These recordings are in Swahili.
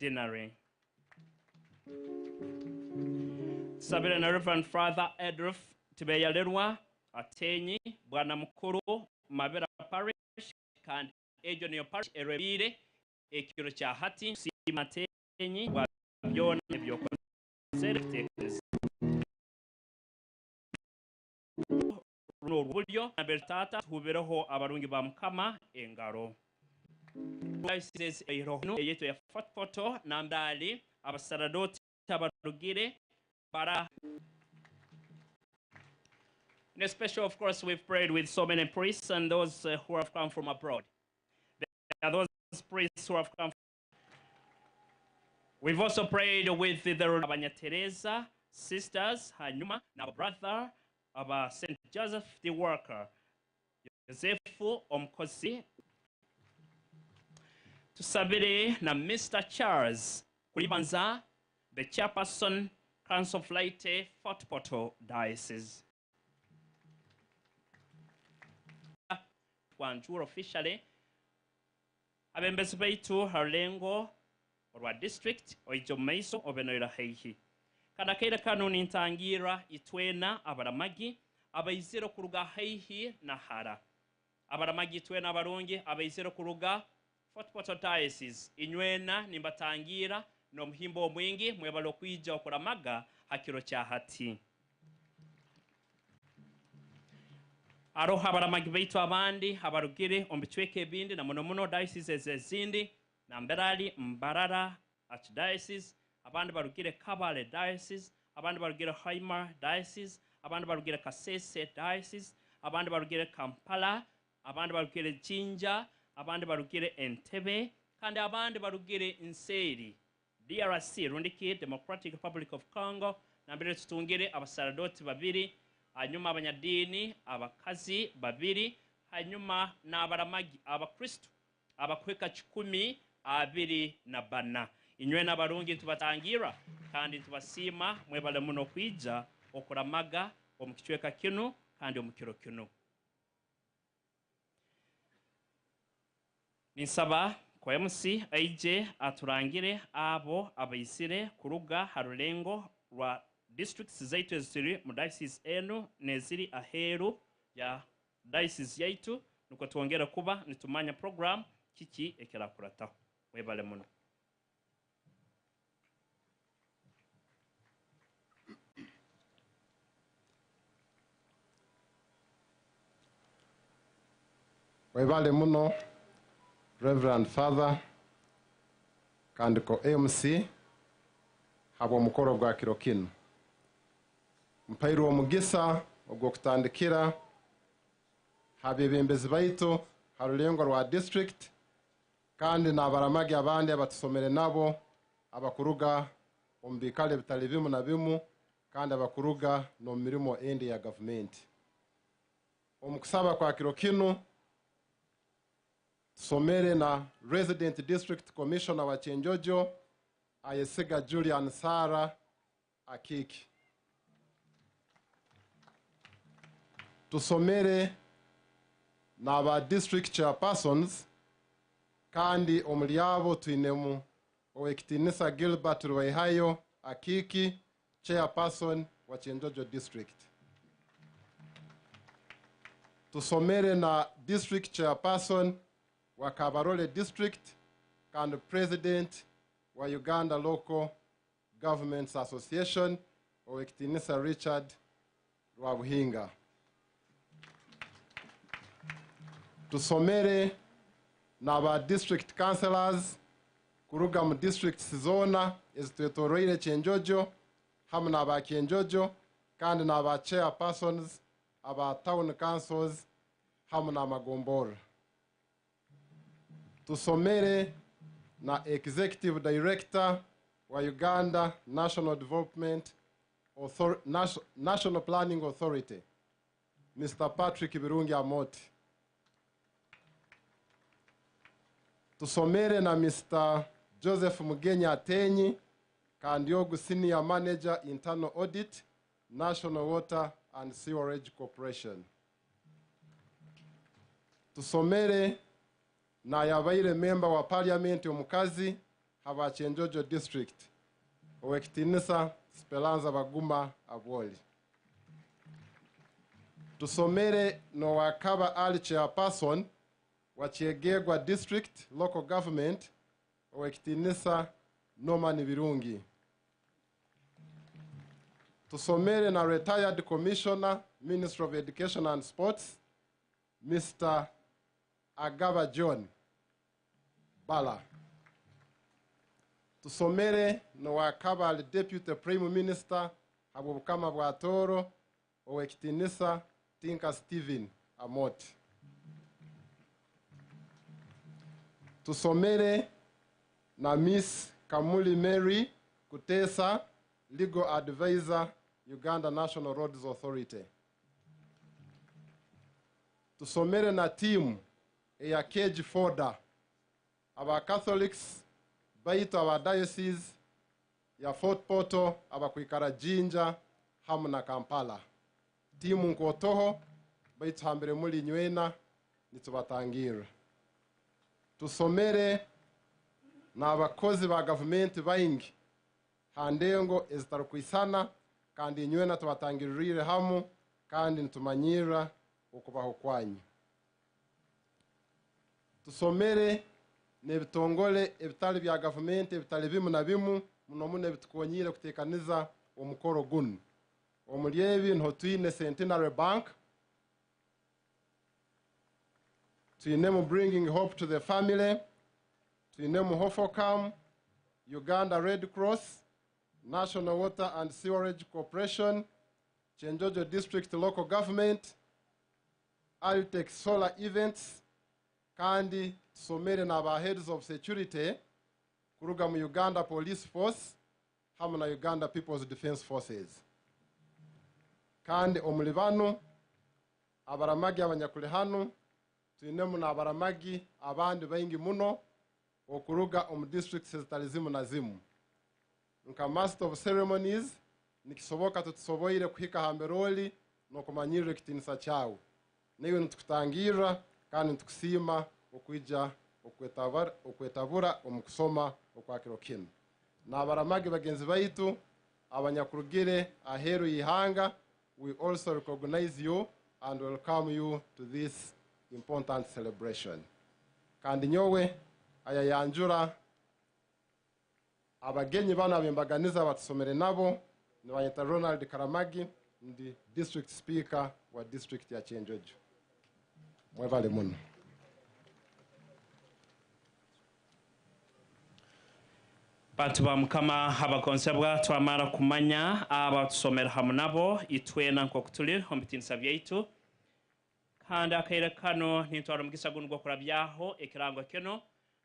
denarii. Sabira na Reverend Father Adolf Tibeyalirwa atenyi bwana mukuru Mabera Parish kandi ejo niyo parish erebire ekiro kya hati simatenyi wa byona ebyokozere runo rubulyo nabertata hubereho abarungi ba mukama engaro says erohno yeto ya foto nandali abasaradoti abarugire para. In a special, of course, we've prayed with so many priests and those who have come from abroad. There are those priests who have come. We've also prayed with the Abanya Teresa sisters, Hanyuma, now brother, Aba St. Joseph the Worker, Josefu Omkosi, to Sabiri na Mr. Charles Kulibanza, the chairperson, Council of Leyte, Fort Portal Diocese. Wanjura officially abembezi baitu halengo orwa district oijo maiso obenoira heihi kada kaida kanuni ntangira itwena abaramagi abaizero kuruga heihi na hara abaramagi itwena abaronge abaizero kuruga Fort Portal Diocese inywena nimbatangira no muhimbo mwingi mwebalo kwija okuramaga hakiro kya hati aroha abaramagi baitu abandi abarugire ombitweke bindi na muno diocese ezindi na Mberali Mbarara Archdiocese abandi barugire Kabale Diocese abandi barugire Haima Diocese abandi barugire Kasese Diocese abandi barugire Kampala abandi barugire Jinja abandi barugire Entebbe kandi abandi barugire Nseri DRC Rundiki Democratic Republic of Congo na mbere tutungire abasaradoti babiri hanyuma abanyadini abakazi babiri hanyuma na abaramagi abakristo abakweka 12 inywe n'abarungi tubatangira kandi tubasima mwebale muno kwija okuramaga omukichweka kino kandi omukiro kino. Ninsaba kwa MC aije aturangire abo abayisire kuruga harulengo rwa districts zaitu ziri mu diocese eno neziri aheru ya diocese yaitu nuko tuongera kuba nitumanya program kiki ekera kurata webale muno. Webale muno Reverend Father kandi ko MC habo mukoro gwa kirokino mpairu omugisa ogwo kutandikira habebembezi baitu harulengo rwa district kandi nabaramagi abandi abatusomere nabo abakuruga ombikale bitali bimu na bimu kandi abakuruga no mirimo endi ya government. Omukusaba kwa kirokino somere na resident district commissioner wa Chenjojo Ayesiga Julian Sara Akiki. Tusomere na aba district chairpersons kandi omulyabo tuinemu owekitinisa Gilbert Rwaihayo Akiki chairperson wa Chenjojo district. Tusomere na district chairperson wa Kabarole district kandi president wa Uganda Local Governments Association owekitinisa Richard Rwabuhinga. Tusomere na aba district councillors kuruga mu district zona ezitwetoroire Chenjojo hamwe na aba Chenjojo kandi na aba chairpersons aba town councils hamwe na Magombora. Tusomere na executive director wa Uganda National Development National Planning Authority Mr. Patrick Birungi Amoti. Tusomere na Mr. Joseph Mugenya Atenyi Kandiogu Senior Manager Internal Audit National Water and Sewerage Corporation. Tusomere na yabaire member wa parliament omukazi haba Chenjojo district owekitinisa Speranza Baguma Abwoli. Tusomere no wakaba ali chairperson wa Chiegegwa district local government owekitinisa Norman Virungi. Tusomere na retired commissioner Ministry of Education and Sports Mr. Agaba John Bala. Tusomere no wakaba ali deputy prime minister Habubukama Bwatoro owekitinisa Tinka Stephen Amoti. Tusomere na Miss Kamuli Mary Kutesa, legal advisor Uganda National Roads Authority. Tusomere na team ya Cage Foda aba Catholics baitu aba diocese ya Fort Portal aba kuikara Jinja hamu na Kampala. Timu nkotoho baitu hambere muli nywena nitubatangira. Tusomere na abakozi ba government baingi handengo ezitarukuisana kandi nywena tubatangirire hamu kandi ntumanyira okubaho kwanyu. Tusomere nebitongole ebitali bya government ebitali bimu na bimu muno bitukonyire kutekaniza omukoro gunu. Omulyebi ntwine Centenary Bank, twinemu Bringing Hope to the Family, twinemu Hofocam, Uganda Red Cross, National Water and Sewerage Corporation, Chenjojo District Local Government, Altec Solar Events, kandi tusomere na aba heads of security kuruga mu Uganda Police Force hamu na Uganda People's Defense Forces. Kandi omulibano abaramagi abanyakule hano twinemu na abaramagi abandi baingi muno okuruga districts zitalizimu na zimu. Nka Master of Ceremonies nikisoboka tutusoboire kuhika hamberoli no kumanyirira kitinisa chawo. Niyo ntukutangira kandi ntukusima okuija okwetabura omukusoma okwakiro kino. Na abaramagi bagenzi baitu abanyakurugire aheru yihanga, we also recognize you and welcome you to this important celebration. Kandi nyowe ayayanjura abagenyi bana bembaganiza batusomere nabo ni banyita Ronald Karamagi, ndi district speaker wa district ya Chenjojo. Mwevale muno. Bantu ba mukama abakonsebwa twamara kumanya abatusomera hamu nabo itwena nko kutuli ombitinisa byaitu kandi akaire kano nintwara mugisa gunugwa kurabyaho ekirango kino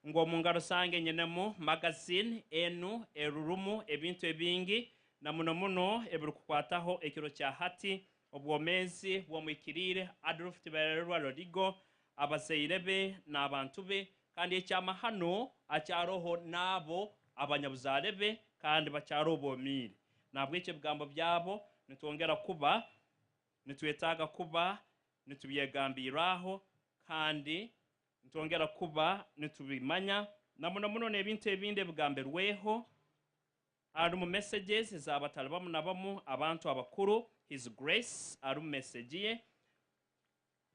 ngo mungaro sange nyenemu magazine enu erurumu ebintu ebingi na muno ebirukukwataho ekiro kya hati obwomezi bwomwikirire Adolf Tibeyalirwa Rodigo abaseirebe na abantu be kandi ekyama hano acyaroho nabo abanyabuzarebe kandi bacyarobomire nabwo icyo bigambo byabo nitwongera kuba nitwetaga kuba nitubyegambiraho kandi nitwongera kuba nitubimanya na muno nebintu ebinde bigamberweho ari mu messages zabatalibamu nabamu abantu abakuru His Grace ari mu message ye,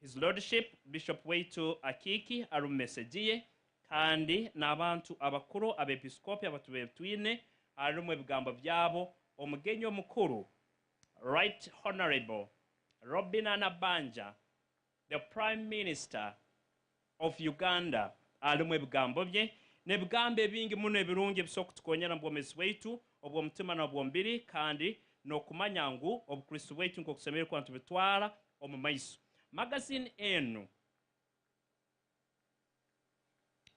His Lordship Bishop Weitu Akiki ari mu message ye kandi n'abantu abakuru abepiskopi abatubetwine ari mu bigambo byabo omugenyo mukuru Right Honorable Robin Anabanja, the Prime Minister of Uganda ari mu bigambo bye nebigambe bingi muno ebirungi bisoko tukonyera mbomezi weitu obwo mutima na bwombiri kandi no kumanyangu obukristo weitu nko kusemera kwantu bitwara omu maiso. Magazine enu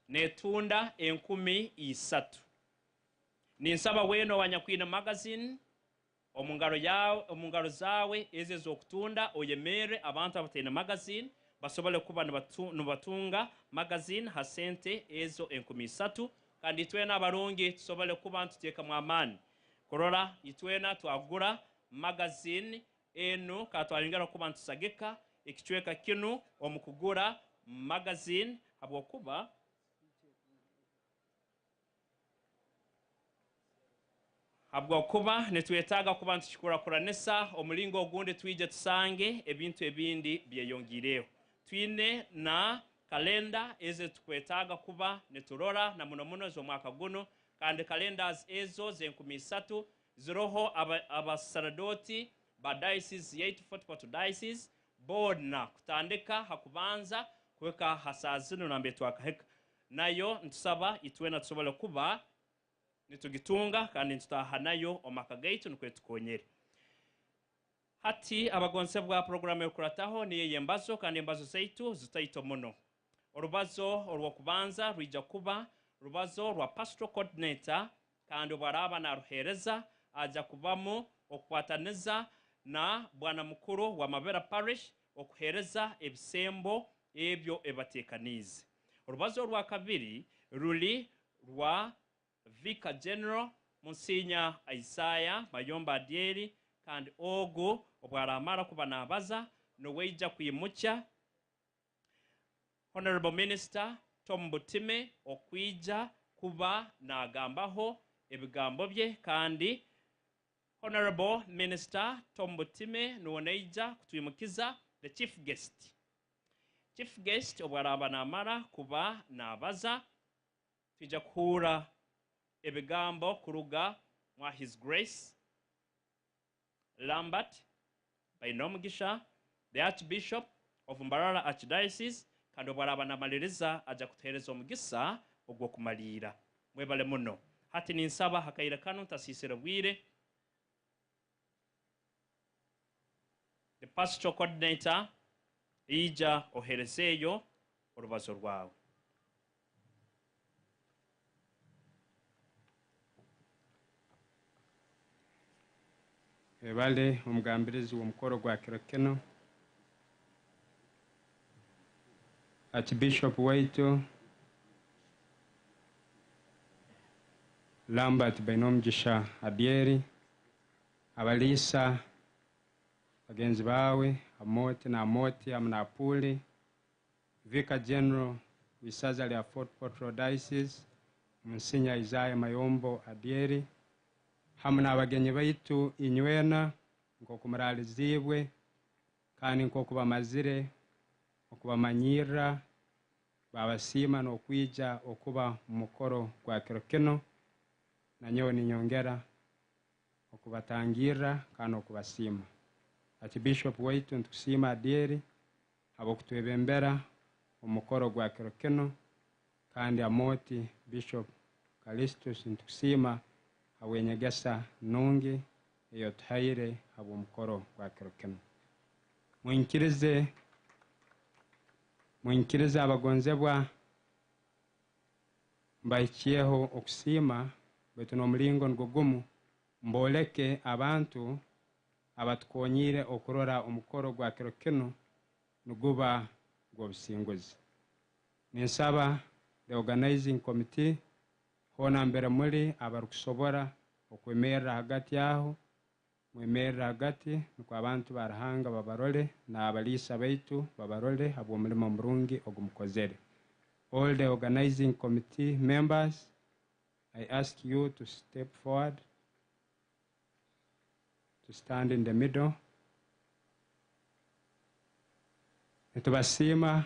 netunda 13 ninsaba weno wanyakwina magazine omungaro zawe eze zokutunda oyemere abantu abatene magazine basobole kuba nubatunga magazine hasente ezo 13 kandi itwena abaronge tusobole kuba ntuteka mwamani korora itwena twagura magazine eno katwalingara kuba ntusageka ikichweka kinu omukugura magazine habwo kuba Habwa kuba netwetaga kuba ntushikurakuranisa omulingo ogundi twije tusange ebintu ebindi byeyongireho. Twine na kalenda eze tukwetaga kuba neturora na muno zo mwaka guno, kandi calendars ezo ze13 ziroho abasaradoti ba diocese yaitu Fort diocese bona kutandika hakubanza kweka hasazino na mbetu akaheka nayo ntusaba itwena tusobole kuba nitugitunga kandi ntutaha nayo omaka gaitu nikwetukonyere. Hati abagonse bwa programu yokurataho niye yembazo kandi embazo zaitu zitaito muno. Orubazo orwo kubanza rwija kuba rubazo rwa pastoral coordinator kandi obwaraba na ruhereza aja kubamo okwataniza na bwana mukuru wa Mabera parish okuhereza ebisembo ebyo ebatekanize. Orubazo rwa kabiri ruli rwa Vicar General Monsinya Isaiah Mayomba Adieri kandi ogo obwaramara kuba nabaza no weija kuyimucha Honorable Minister Tom Butime okwija kuba nagambaho ebigambo bye kandi Honorable Minister Tom Butime nuoneija kutuyimukiza the chief guest. Chief guest obwaraba namara kuba nabaza tija kuhura ebigambo kuruga mwa His Grace Lambert Bainomugisha, the Archbishop of Mbarara Archdiocese, kandi obwaraba namaliriza aja kutereza omugisa ogwo kumalira. Mwebale muno. Hati ninsaba hakaira kanu tasisira bwire the pastoral coordinator ija oherezeyo orubazo rwawe. Ebale omugambirizi w'omukoro gwa kirokeno Archbishop waitu Lambert Bainomugisha Adieri, abalisa bagenzi bawe amoti na amoti amnapuli, Vicar General wisaza lya Fort Diocese Monsinya Isaiah Mayombo Adieri, hamuna abagenyi baitu inywena nkokumuralizibwe kandi nkokubamazire okubamanyira babasima n'okwija okuba mukoro gwa kirokeno na nyewe ninyongera okubatangira kandi okubasima. Archbishop waitu ntukusima Adieri abokutwebembera omukoro gwa kirokeno kandi amoti Bishop Callistus ntukusima awenyegesa nungi eyo tuhaire abo mukoro gwa kirokeno. Mwinkirize abagonzebwa mbaichieho okusima betu n'omulingo ngugumu mboleke abantu abatukonyire okurora omukoro gwa kirokeno nuguba gwobusinguzi. Ninsaba the organizing committee hona mbere muri abarukusobora okwemerera hagati aho mwemerera hagati nuko abantu barahanga babarole na abalisa baitu babarole abo mulimo murungi ogumukozere. All the organizing committee members, I ask you to step forward, to stand in the middle. Netubasima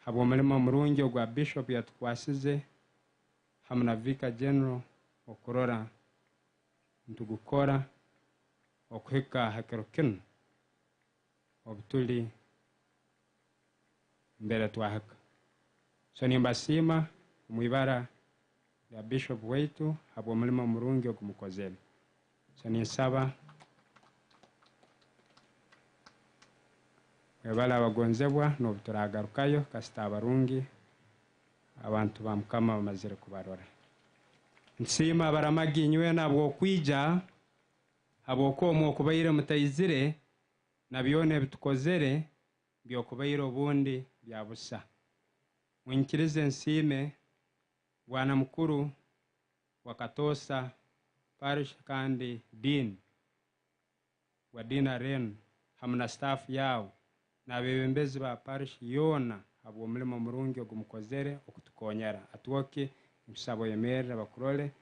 abo mulimo murungi ogwa bishop yatukwasize hamuna Vicar General okurora ntugukora okuhika hakirokeno obutuli mbere twahaka. So nimbasima mwibara ya bishop wetu abo mulimo murungi okumukozere. So ninsaba mwibara abagonzebwa n'obuturagarukayo kasita abarungi abantu bamukama bamazire kubarora. Nsima abaramagi inywena bwokwija abokomo okubaire mutayizire na byone bitukozere byokubaire obundi byabusa. Mwinkirize nsime bwana mukuru wakatosa parish kandi din wa dina ren hamuna staff yao na bebembezi ba parish yona abo mulimo murungi ogumukozere okutukonyera atwoke nsabo yemerera bakurole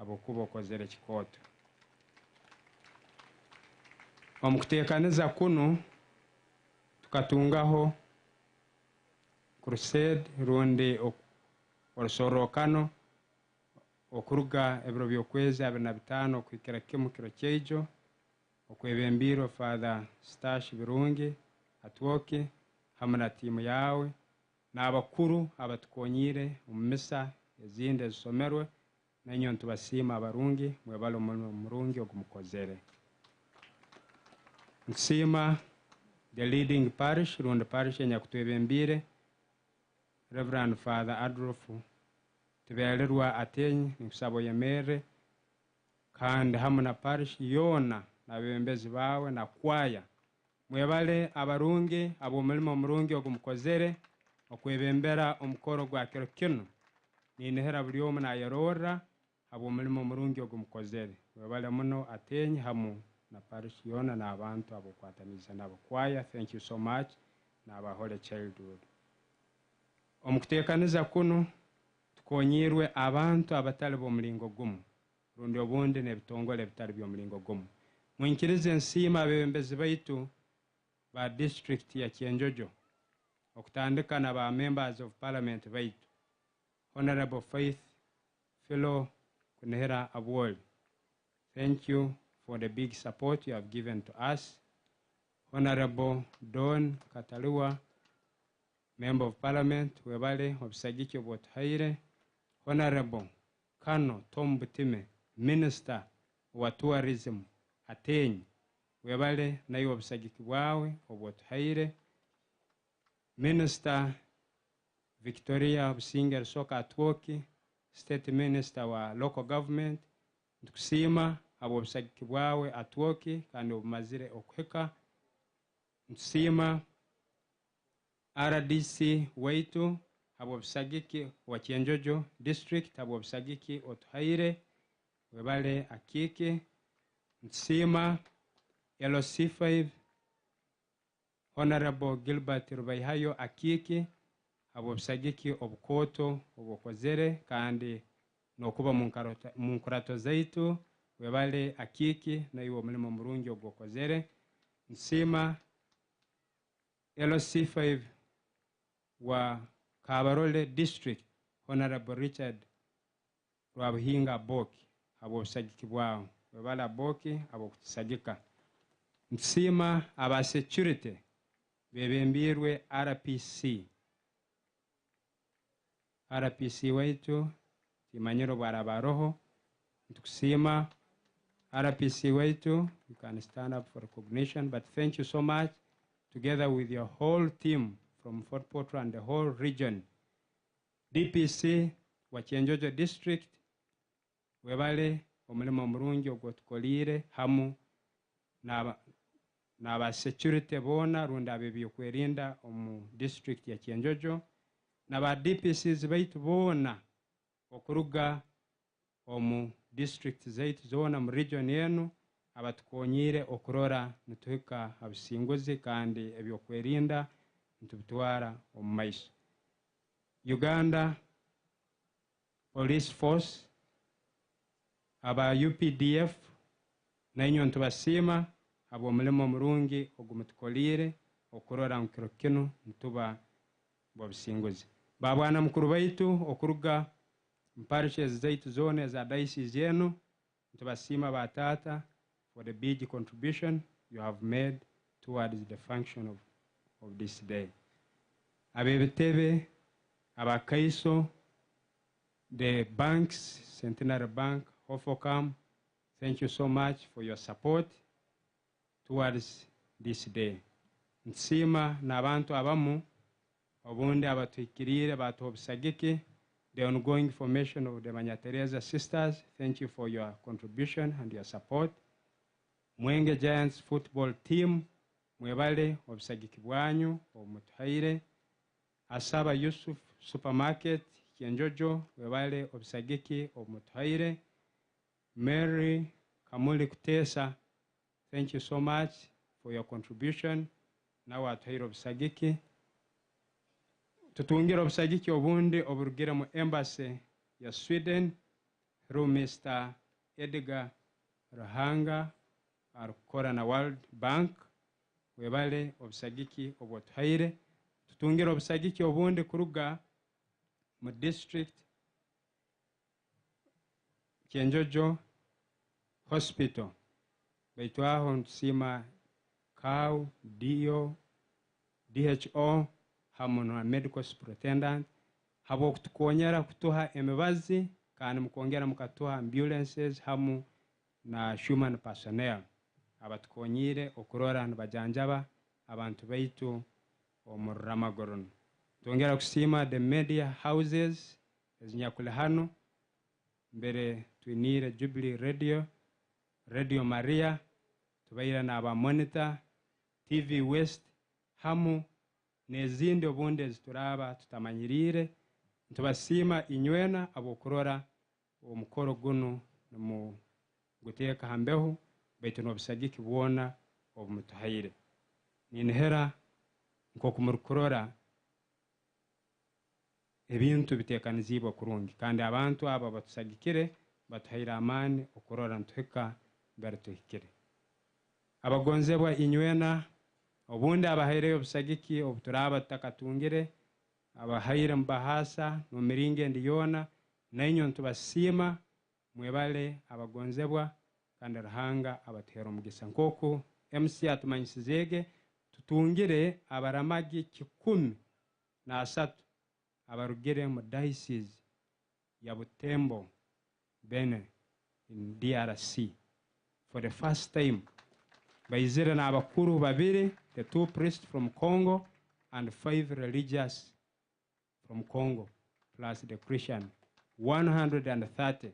abokuba okozere kikoto. Omukuteekaniza kunu tukatungaho crusade rundi orusorokano okuruga ebiro by'okwezi 25 okwikira kimu kiro kyeijo okwebembirwe Father Stash Birungi Atwoki hamwe na tiimu yawe n'abakuru abatukonyire omu misa ezindi ezisomerwe nanyo ntubasiima abarungi mwebale omulimo murungi ogumukozere. Ntusiima the leading parish rundi parish enyakutwebembire Reverend Father Adolf Tibeyalirwa atenyi nikusaba oyemerere kandi hamwe na parish yona n'abembezi bawe na kwaya mwebale abarungi ab'omulimo murungi ogumukozere okwebembera omukoro gwa kiro kinu ninihira buli omu nayerorra ab'omulimo murungi ogumukozere mwebale muno atenyi hamwe na parish yona n'abantu abokwataniza nabo. Kwaya, thank you so much n'abahole childhood. Omukuteekaniza kunu tukonyirwe abantu abatali b'omulingo gumu rundi obundi n'ebitongole ebitali by'omulingo gumu. Mwinkirize nsiima abebembezi baitu ba district ya Kyenjojo okutandika na ba members of parliament baitu Honorable Faith Fellow Kunihira Abwoli. Thank you for the big support you have given to us. Honorable Don Kataliwa, Member of Parliament, webale obusagiki obwotuhaire. Honorable Kano Tom Butime, Minister wa Tourism atenyi webale nayo obusagiki bwawe obwotuhaire. Minister Victoria Businger Soka Atwoki, State Minister wa Local Government, ntukusiima abo obusagiki bwawe Atwoki kandi obumazire okuhika. Ntusiima RDC waitu abo obusagiki wa Kyenjojo District abo obusagiki otuhaire webale akiki. Ntusiima LOC5 Honorable Gilbert Rubaihayo akiki abo obusagiki obukoto obukozere kandi nokuba mu nkurato zaitu webale akiki nayo omulimo murungi ogwokozere. Ntusiima LOC5 wa Kabarole District Honorable Richard Rwabuhinga Boki abo obusagiki bwawe webale Boki abo kutusagika. Ntusiima aba security bebembirwe RPC waitu timanyiro bwarabaroho. Ntukusiima RPC waitu, you can stand up for recognition, but thank you so much together with your whole team from Fort Portal and the whole region. DPC wa Kyenjojo District webale omulimo murungi ogwotukolire hamu n'aba security bona rundi abebyokwerinda omu district ya Kyenjojo n'aba DPCs baitu bona okuruga omu district zaitu zona mu region yenu abatukonyire okurora nituhika abusinguzi kandi ebyokwerinda ntubitwara omu maiso. Uganda Police Force aba UPDF nainyo ntubasiima abo omulimo murungi ogumutukolire okurora nkiro kinu ntuba bobusinguzi. Babwana mukuru baitu okuruga mparishes zaitu zone za diocese yenu ntubasiima batata for the big contribution you have made towards the function of this day. Abebitebe abakaiso, the banks, Centenary Bank, Hofocam, thank you so much for your support towards this day. Ntusiima n'abantu abamu obundi abatuhikirire batuha obusagiki, the ongoing formation of the Manya Teresa Sisters, thank you for your contribution and your support. Mwenge Giants football team, mwebale obusagiki bwanyu omutuhaire. Asaba Yusuf Supermarket Kyenjojo, mwebale obusagiki omutuhaire. Mary Kamuli Kutesa, thank you so much for your contribution. Now atuhaire obusagiki. Tutungira obusagiki obundi oburugire mu embassy ya Sweden, through Mr. Edgar Rahanga, arukora na World Bank, webale obusagiki obwotuhaire, tutungire obusagiki obundi kuruga mu district Kyenjojo Hospital. Baitu aho ntusima CAU, DO, DHO, hamwe na medical superintendent, habo kutukonyera kutuha emibazi, kandi mukongera mukatuha ambulances hamu na human personnel. Abatukonyire okurora nibajanjaba abantu baitu omuramagoronu. Tongera kusima the media houses ezinyakule hano, mbere tuinire Jubilee Radio, Radio Maria, tubaira na aba monitor, TV West, hamu nezindi obunde zituraba tutamanyirire. Ntubasima inywena abokurora omukoro guno mu guteka hambeho baitu nobusagiki bwona obumutuhaire. Ninhera nko kumurukurora ebintu bitekanizibwa kurungi, kandi abantu aba batusagikire batuhaire amani okurora ntuhika mbere tuhikire. Abagonzebwa inywena obundi abahaire obusagiki obuturaba tutakatungire, abahaire mbahasa no miringe ndiyona, nainyo ntubasima mwebale abagonzebwa kandi Ruhanga abatuhera omugisa. Nkoku MC atumanyisizege tutungire abaramagi 13 abarugire mu diocese ya Butembo Bene in DRC. For the first time, baizire na abakuru babiri, the 2 priests from Congo and 5 religious from Congo, plus the Christian, 130.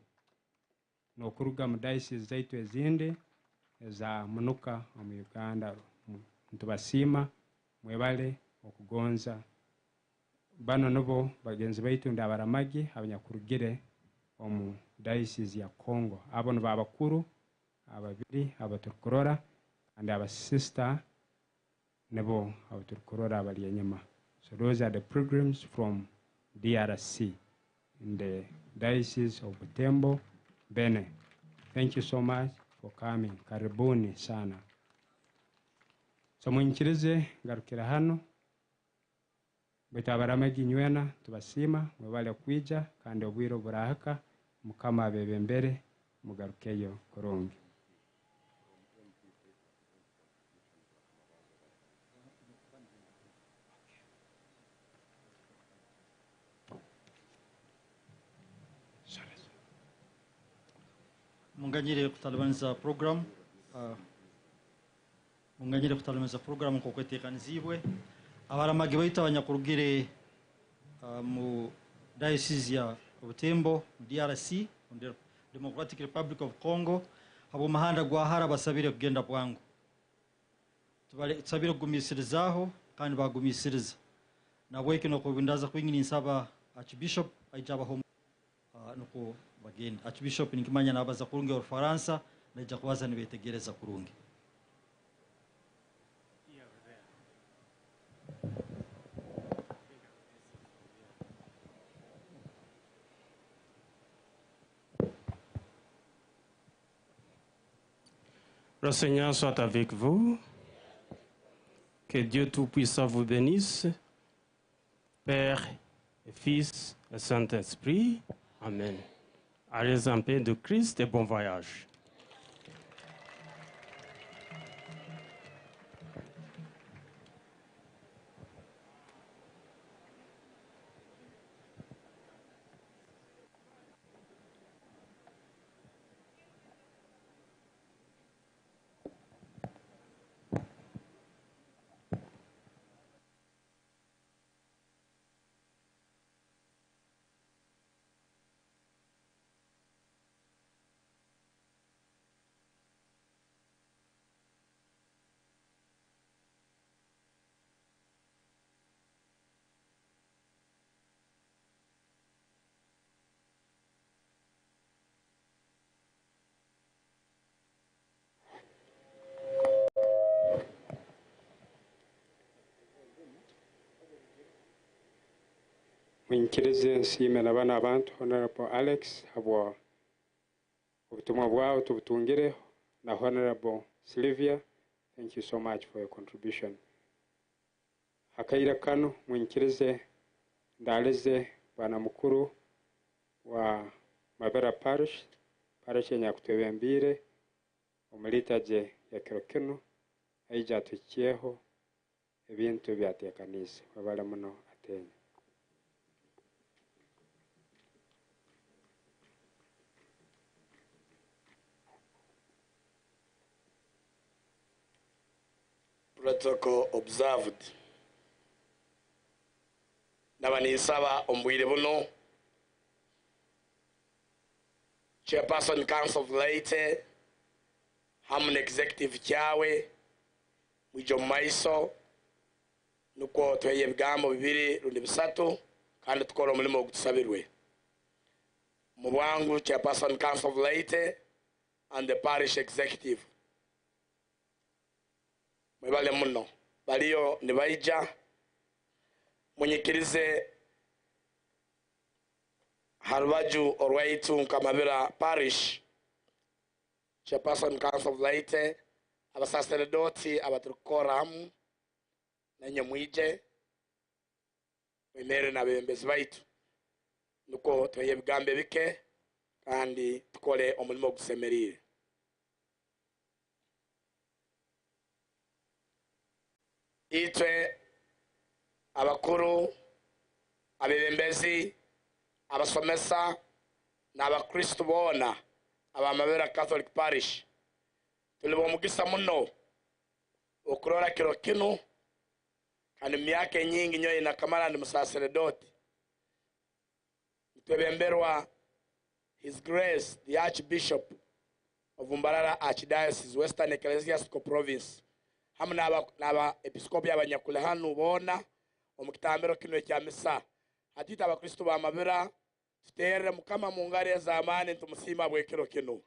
No kuruga mu diocese zaitu ezindi za munuka mu Uganda. Ntubasima mwebale okugonza bano nobo bagenzi baitu ndabaramagi abanyakurugire omu diocese ya Congo. Abo no babakuru ababiri abatukurora and aba sister nebo abatukurora abali enyuma. So those are the pilgrims from DRC in the diocese of Butembo Bene. Thank you so much for coming. Karibuni sana. So mwinkirize garukira hano bitabaramagi nywena tubasima mwebale kwija kandi obwiro burahaka mukama abebe mbere mugarukeyo kurungi. Munganyire kutalibaniza program nko kwetekanizibwe abaramagi baitu abanyakurugire mu diocese ya Butembo DRC, Democratic Republic of Congo, abo mahanda gwahara basabire kugenda bwangu. Tusabire kugumisirizaho kandi bagumisiriza nabweke no kubindaza kwingini nsaba Archbishop aijaba ho nuko bagenda. Archbishop nikimanya nabaza kurungi wa Faransa na jakwaza nibetegereza kurungi. Le Seigneur soit avec vous. Que Dieu Tout-Puissant vous bénisse. Père, Fils et Saint-Esprit. Amen. Allez en paix de Christ et bon voyage. Mwinkirize nsime na bana abantu Honorable Alex habwa Obutumwa bwawe tubutungire na Honorable Sylvia. Thank you so much for your contribution. Akaira kano mwinkirize ndaleze bwana mukuru wa Mabera Parish nyakutebembire omulitaje ya kirokino aija tukyeho ebintu byatekanise babala muno atenya. Protocol observed. Nabanisaba ombwire buno Chairperson Council of Leyte hamwe executive cyawe mwijo maiso nuko tweye bigambo bibiri rundi bisatu kandi tukora umulimo gutusabirwe mu bwangu Chairperson Council of Leyte and the parish executive. Mwebale muno baliyo nibaija munyikirize harubaju orwaitu nkamabira parish Chairperson Council of Leyte abasaserdoti abaturukora hamu nanyo mwije mwemere na bembezi baitu nuko tweye bigambe bike kandi tukole omulimo gusemerire. Itwe abakuru abebembezi abasomesa n'abakristo bona abamabera Catholic Parish tulibo mugisa muno okurora kiro kino kandi myaka nyingi nyoye na kamara ndi musaserdoti twebemberwa His Grace the Archbishop of Mbarara Archdiocese Western Ecclesiastical Province hamwe n'aba episkopi abanyakule hano bona omukitambero kino kya misa atita abakristo ba mabera tutere mukama mu ngare za amani tumusima bwekero kino.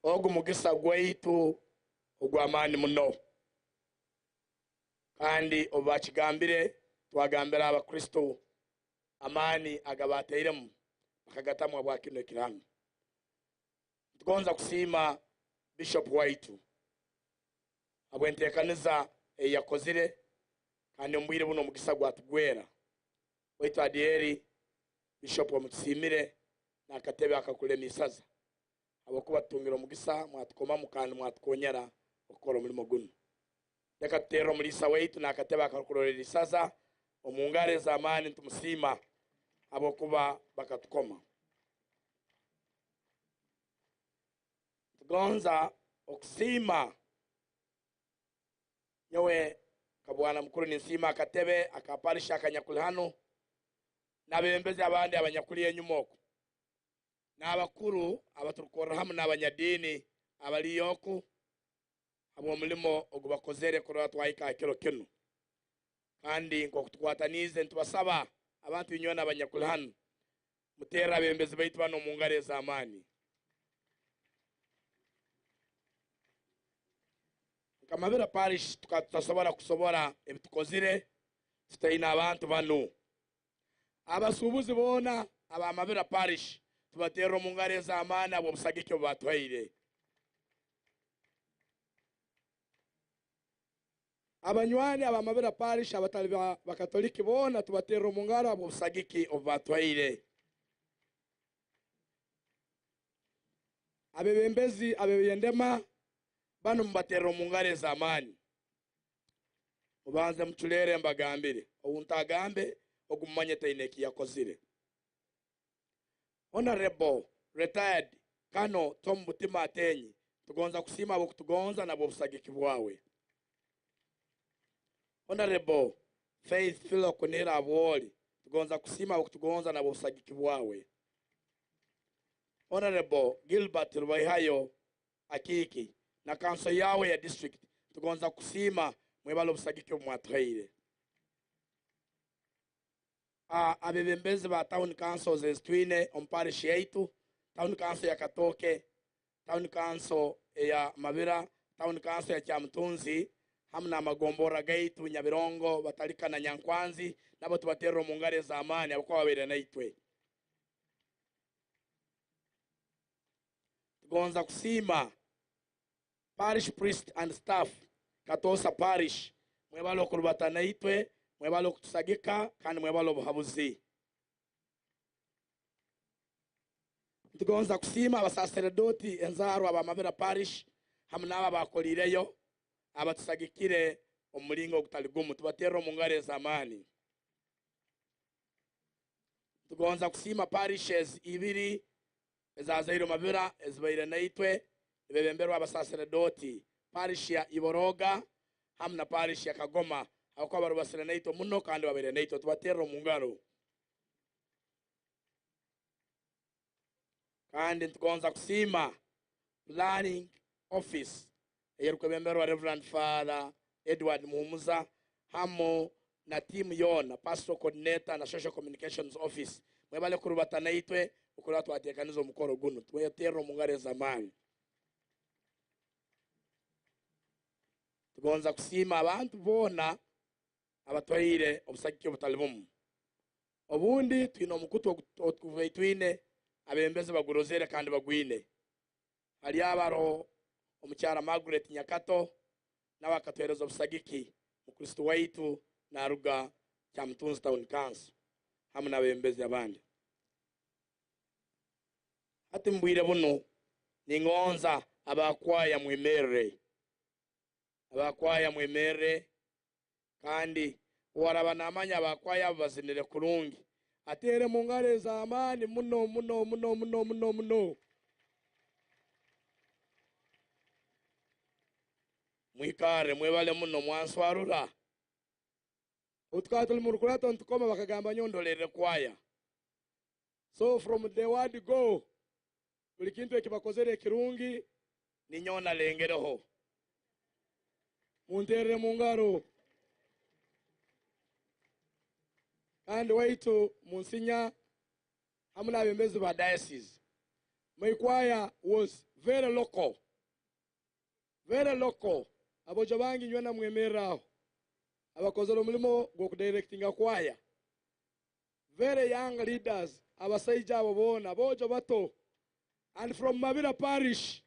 Ogu mugisa gwaitu ogwamani muno kandi obakigambire twagambira abakristo amani agabateiremu bakagatamwa bwa kino kirano. Tugonza kusima Bishop waitu abwentekaniza yakozire kandi mbwire buno mugisa gwatugwera waitu adieri Bishop omutusimire nakatebe akakule misaza abokuba tungira mugisa mwatukoma mukandi mwatukonyera okora mulimo guno leka tutero mulisa waitu nakatebe akakurorera isaza omungare za amani tumusima abokuba bakatukoma. Tugonza okusima nyowe kabwana mukuru ninsima akatebe akaparisha akanyakuli hano n'abembezi abandi abanyakuliye nyumoko n'abakuru abaturukora hamwe n'abanyadini abaliyoku abo mulimo ogubakozere kurora twayika kiro kino kandi ngo kutukwatanize ntubasaba abantu inyona abanyakuli hano mutera abembezi baitu bano mu ngare za amani. Kamabira parish tukasobora kusobora ebitukozire tutaina abantu bano abasubuzi bona abamabira parish tubatero mu ngare za amani abo busagike batwaire abanywani abamabira parish abatali bakatoliki bona tubatero mu ngare abo busagike batwaire abebembezi abeyendema bano mbatero mu ngare za amani mubanze mutulere mbagambire obuntagambe ogumanye taineki yakozire. Honorable retired Kano Tom Butima Atenyi tugonza kusima abo kutugonza nabo busagiki bwawe. Honorable Faith Philo Konera Abwoli tugonza kusima abo kutugonza nabo busagiki bwawe. Honorable Gilbert Rwaihayo Akiki na council yawe ya district tugonza kusima mwebalo busagike mwatwaire. Abebembezi ba town councils twine omparish yaitu town council ya Katoke, town council ya Mabira, town council ya Chamtunzi hamna magombora gaitu Nyabirongo batalika na Nyankwanzi nabo tubatero mu ngare za amani abakwa babere naitwe tugonza kusima parish priest and staff Katosa parish mwebalo kurubata naitwe mwebalo kutusagika kandi mwebalo buhabuzi tugonza kusima abasaserdoti enzaro abamabera parish hamna aba bakolireyo abatusagikire omulingo gutaligumu tubatero mu ngare za amani tugonza kusima parishes ibiri ezazairo mabera ezibaire naitwe ibebemberwa abasaserdoti parish ya Iboroga hamna parish ya Kagoma akwa barubasire naitwe muno kandi babere naitwe tubatero mu ngaro kandi tugonza kusima planning office yerukebemberwa Reverend Father Edward Muhumuza hamo na team yona pastoral coordinator na social communications office mwebale kurubata naitwe ukora twatekanizo mukoro guno twetero mu ngare zamani tugonza kusima abantu bona abatwaire obusakike butalibumu obundi twino mukutu okuvaitwine abembeze bagurozere kandi bagwine ali abaro omukyara Margaret Nyakato n'abakatwerezo obusagiki mu Kristo waitu na ruga kya Mtunzi Town Council hamwe n'abembeze abandi ati mbwire buno ningonza abakwaya mwemere kandi waraba namanya abakwaya bazinire kurungi atere mu ngare za amani muno mwikare mwebale muno mwanswarura utkatuli murukurato ntukoma bakagamba nyondolere kwaya so from the word go buli kintu ekibakozere kirungi ninyona lengereho munterere mu ngaro kandi waitu munsinya hamuna abembezi ba diocese my choir was very local abojo bangi nyona mwemeraho abakozero mulimo go directinga choir very young leaders abasaija abo bona bojo bato and from Mabira parish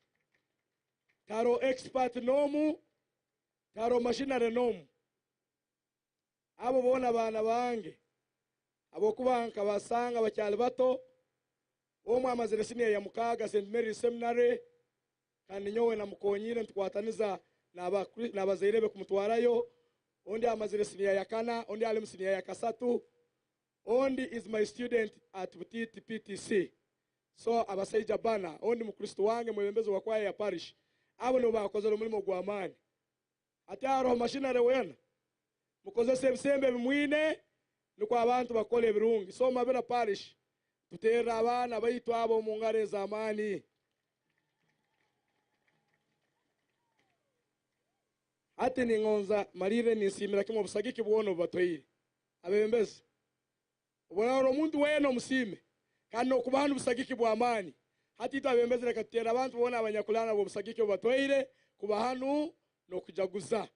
taro expert nomu taro machinery nomu abo bona bana bange abo kubanka basanga bacyali bato omwe amazire senior ya Mukaga St Mary Seminary kandi nyowe na mukonyire ntwataniza n'abazairebe kumutwarayo ondi amazire senior ya kana ondi ali senior ya kasatu ondi is my student at Butiti PTC so abasaija bana ondi mu Kristo wange mwebembezo wa kwaya ya parish abo no bakozero mulimo gwa amani ataro machinery wena mukozese bisembe bimwine nuko abantu bakole birungi so Mabera parish tutera abana baitu abo mu ngare za amani ati ningonza marire nisimira kimo busagiki buono batoyire abembeze ubona umuntu weno musime kandi okubantu busagiki bwa amani hati tabembeze reka tutera abantu bona abanyakulana bo busagiki batoyire kuba hanu no kujaguza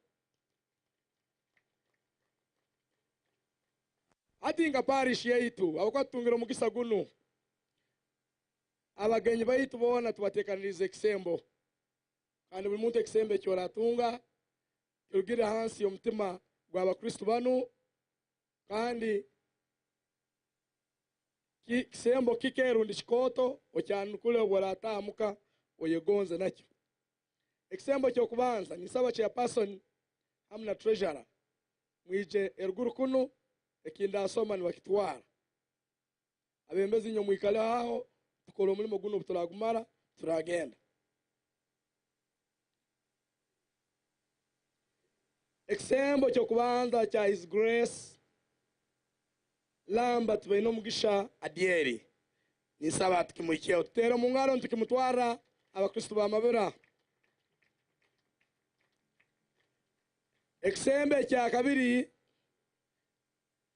ati nga parish yaitu abakwatungira mugisa guno abagenyi baitu bona tubatekanirize kisembo kandi buri muntu kisembe cyoratunga ugira hansi omutima gwa Kristo banu kandi kisembo kikerundi chikoto ocyanukule waratamuka oyegonze nakyo ekisembo cyo kubanza ni saba cha person hamna treasurer mwije eruguru kuno ekinda asoma ni wakitwara abembezi nyo mwikale aho tukolo mulimo guno butulagumara turagenda ekisembo cyo kubanza cha His Grace lamba tubaino mugisha adieri ni saba tukimwikiye tutera mu ngaro tukimutwara abakristo ba Mabera ekisembe cha kabiri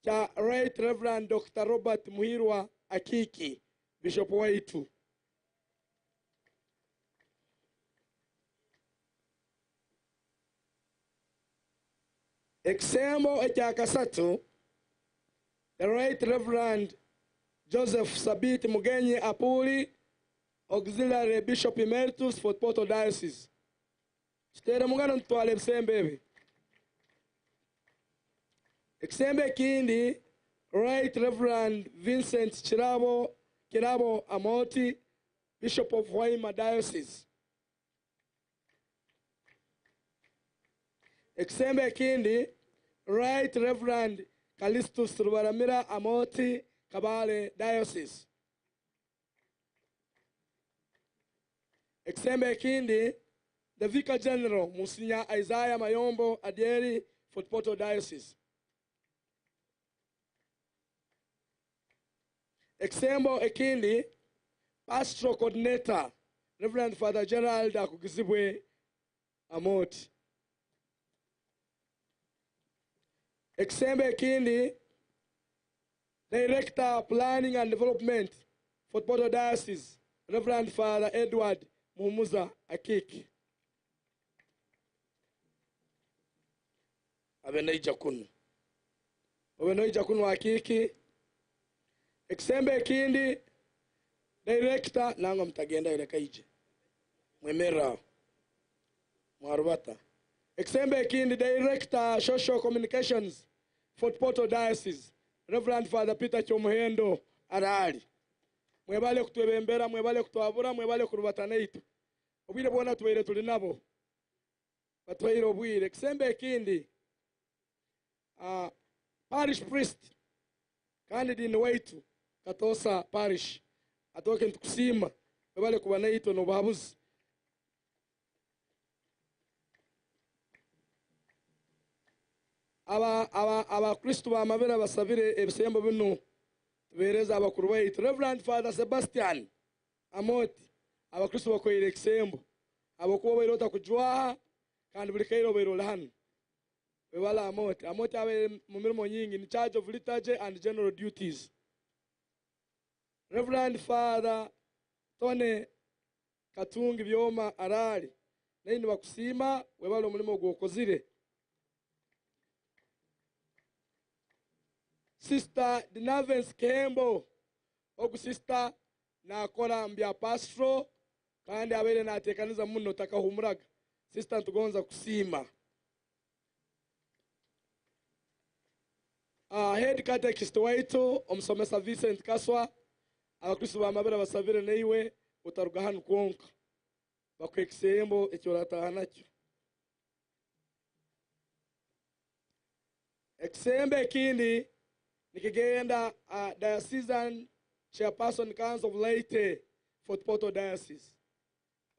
cha Right Reverend Dr. Robert Muhirwa Akiki Bishop waitu Eksembo ekyakasatu, the Right Reverend Joseph Sabit Mugenyi Apuli, Auxiliary Bishop Emeritus for Porto Diocese. Chitere mungano ntwale bisembe. Eksembe kindi, Right Reverend Vincent Kirabo Amoti, Bishop of Waima Diocese. Eksembe kindi, Right Reverend Callistus Rubaramira Amoti, Kabale Diocese. Eksembe kindi, the Vicar General, Monsignor Isaiah Mayombo Adieri, for Porto Diocese. Eksembo ekindi, Pastoral Coordinator, Reverend Father Gerald Akugizibwe Amoti. Eksembe ekindi, Director Planning and Development for Porto Diocese, Reverend Father Edward Mumuza Akiki. Abenoi Jakunu Akiki. Eksembe kindi, Director nango mtagenda ile kaije. Mwemera Mwarubata. Eksembe kindi, Director Social Communications for Porto Diocese, Reverend Father Peter Chomuhendo Arali. Mwebale kutwebembera, mwebale kutwabura, mwebale kurubata naitu. Obwire bona tuwere tuli nabo. Batwire obwire. Eksembe kindi, Parish Priest candidate waitu Katosa Parish atoke ntukusima mwebale kuba naitu no babuzi. Aba Kristo ba mabera basabire ebisembo bino tubereza abakuru baitu. Reverend Father Sebastian Amoti, aba Kristo bakoire ekisembo abokuba bairota kujwaha kandi buli kairo bairo hano. Webala Amoti abe mu mirimo nyingi, in charge of liturgy and general duties. Reverend Father Tone Katungi Byoma Arali naini bakusima webala omulimo gwokozire. Sister Dinavens Kembo ogu sister nakora mbya pastoral kandi abere natekaniza muno takahumuraga. Sister ntugonza kusima. Head catechist waitu omusomesa Vincent Kaswa, abakristo ba mabera basabire neiwe utaruga hanu konka bakwekisembo ekyorataha nakyo. Eksembe kindi nikigenda Diocesan Chairperson Council of Leyte for Porto Diocese,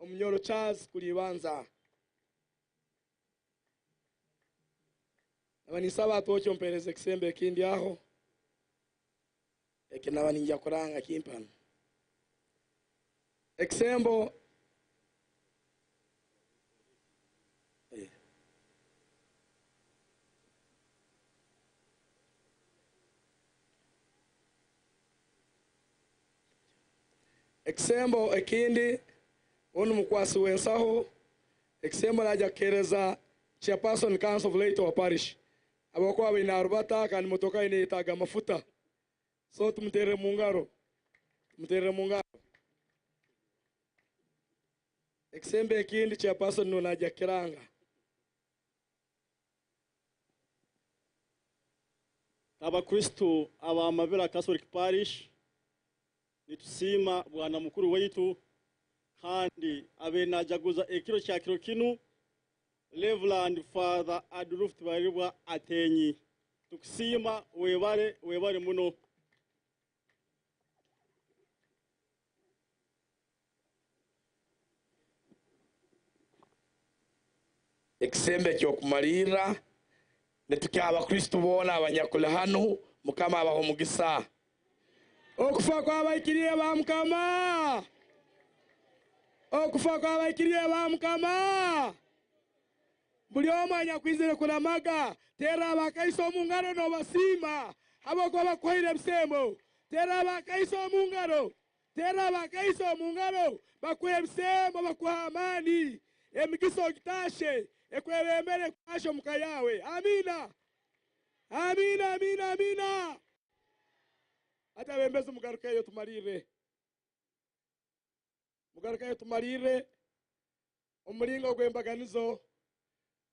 Omnyoro Charles Kulibanza. Abanisaba atocho mpereze eksembe kindi aho ekina ninja kuranga kimpano. Eksembo Eksembo ekindi onu mukwasi wensaho. Eksembo naja kereza Chairperson Council of Leyte wa Parish abakwa bina rubata kandi motoka ine itaga mafuta, so tumutere mungaro. Eksembe ekindi Chairperson no naja kiranga. Abakristo aba Mabera Catholic Parish nitusima bwana mukuru waitu kandi abe najaguza ekiro kya kiro kinu Reverend Father Adolf Tibeyalirwa Atenyi. Tukusima webale muno. Eksembe kyokumalira netuki abakristo bona abanyakula hano mukama abaho mugisa. Okufa kwa abaikiriye ba mukama. Okufa kwa abaikiriye ba mukama. Buli omanya kwizire kunamaga tera abakaiso mungaro no basima abako bakoire bisembo. Tera abakaiso mungaro bakoire bisembo bakuha amani emigiso gitashe ekwebembere kwasho mukayawe. Amina. Amina, amina, amina. Hata bembeze mugarukeyo tumarire. Mugarukeyo tumarire. Umulingo gw'embaganizo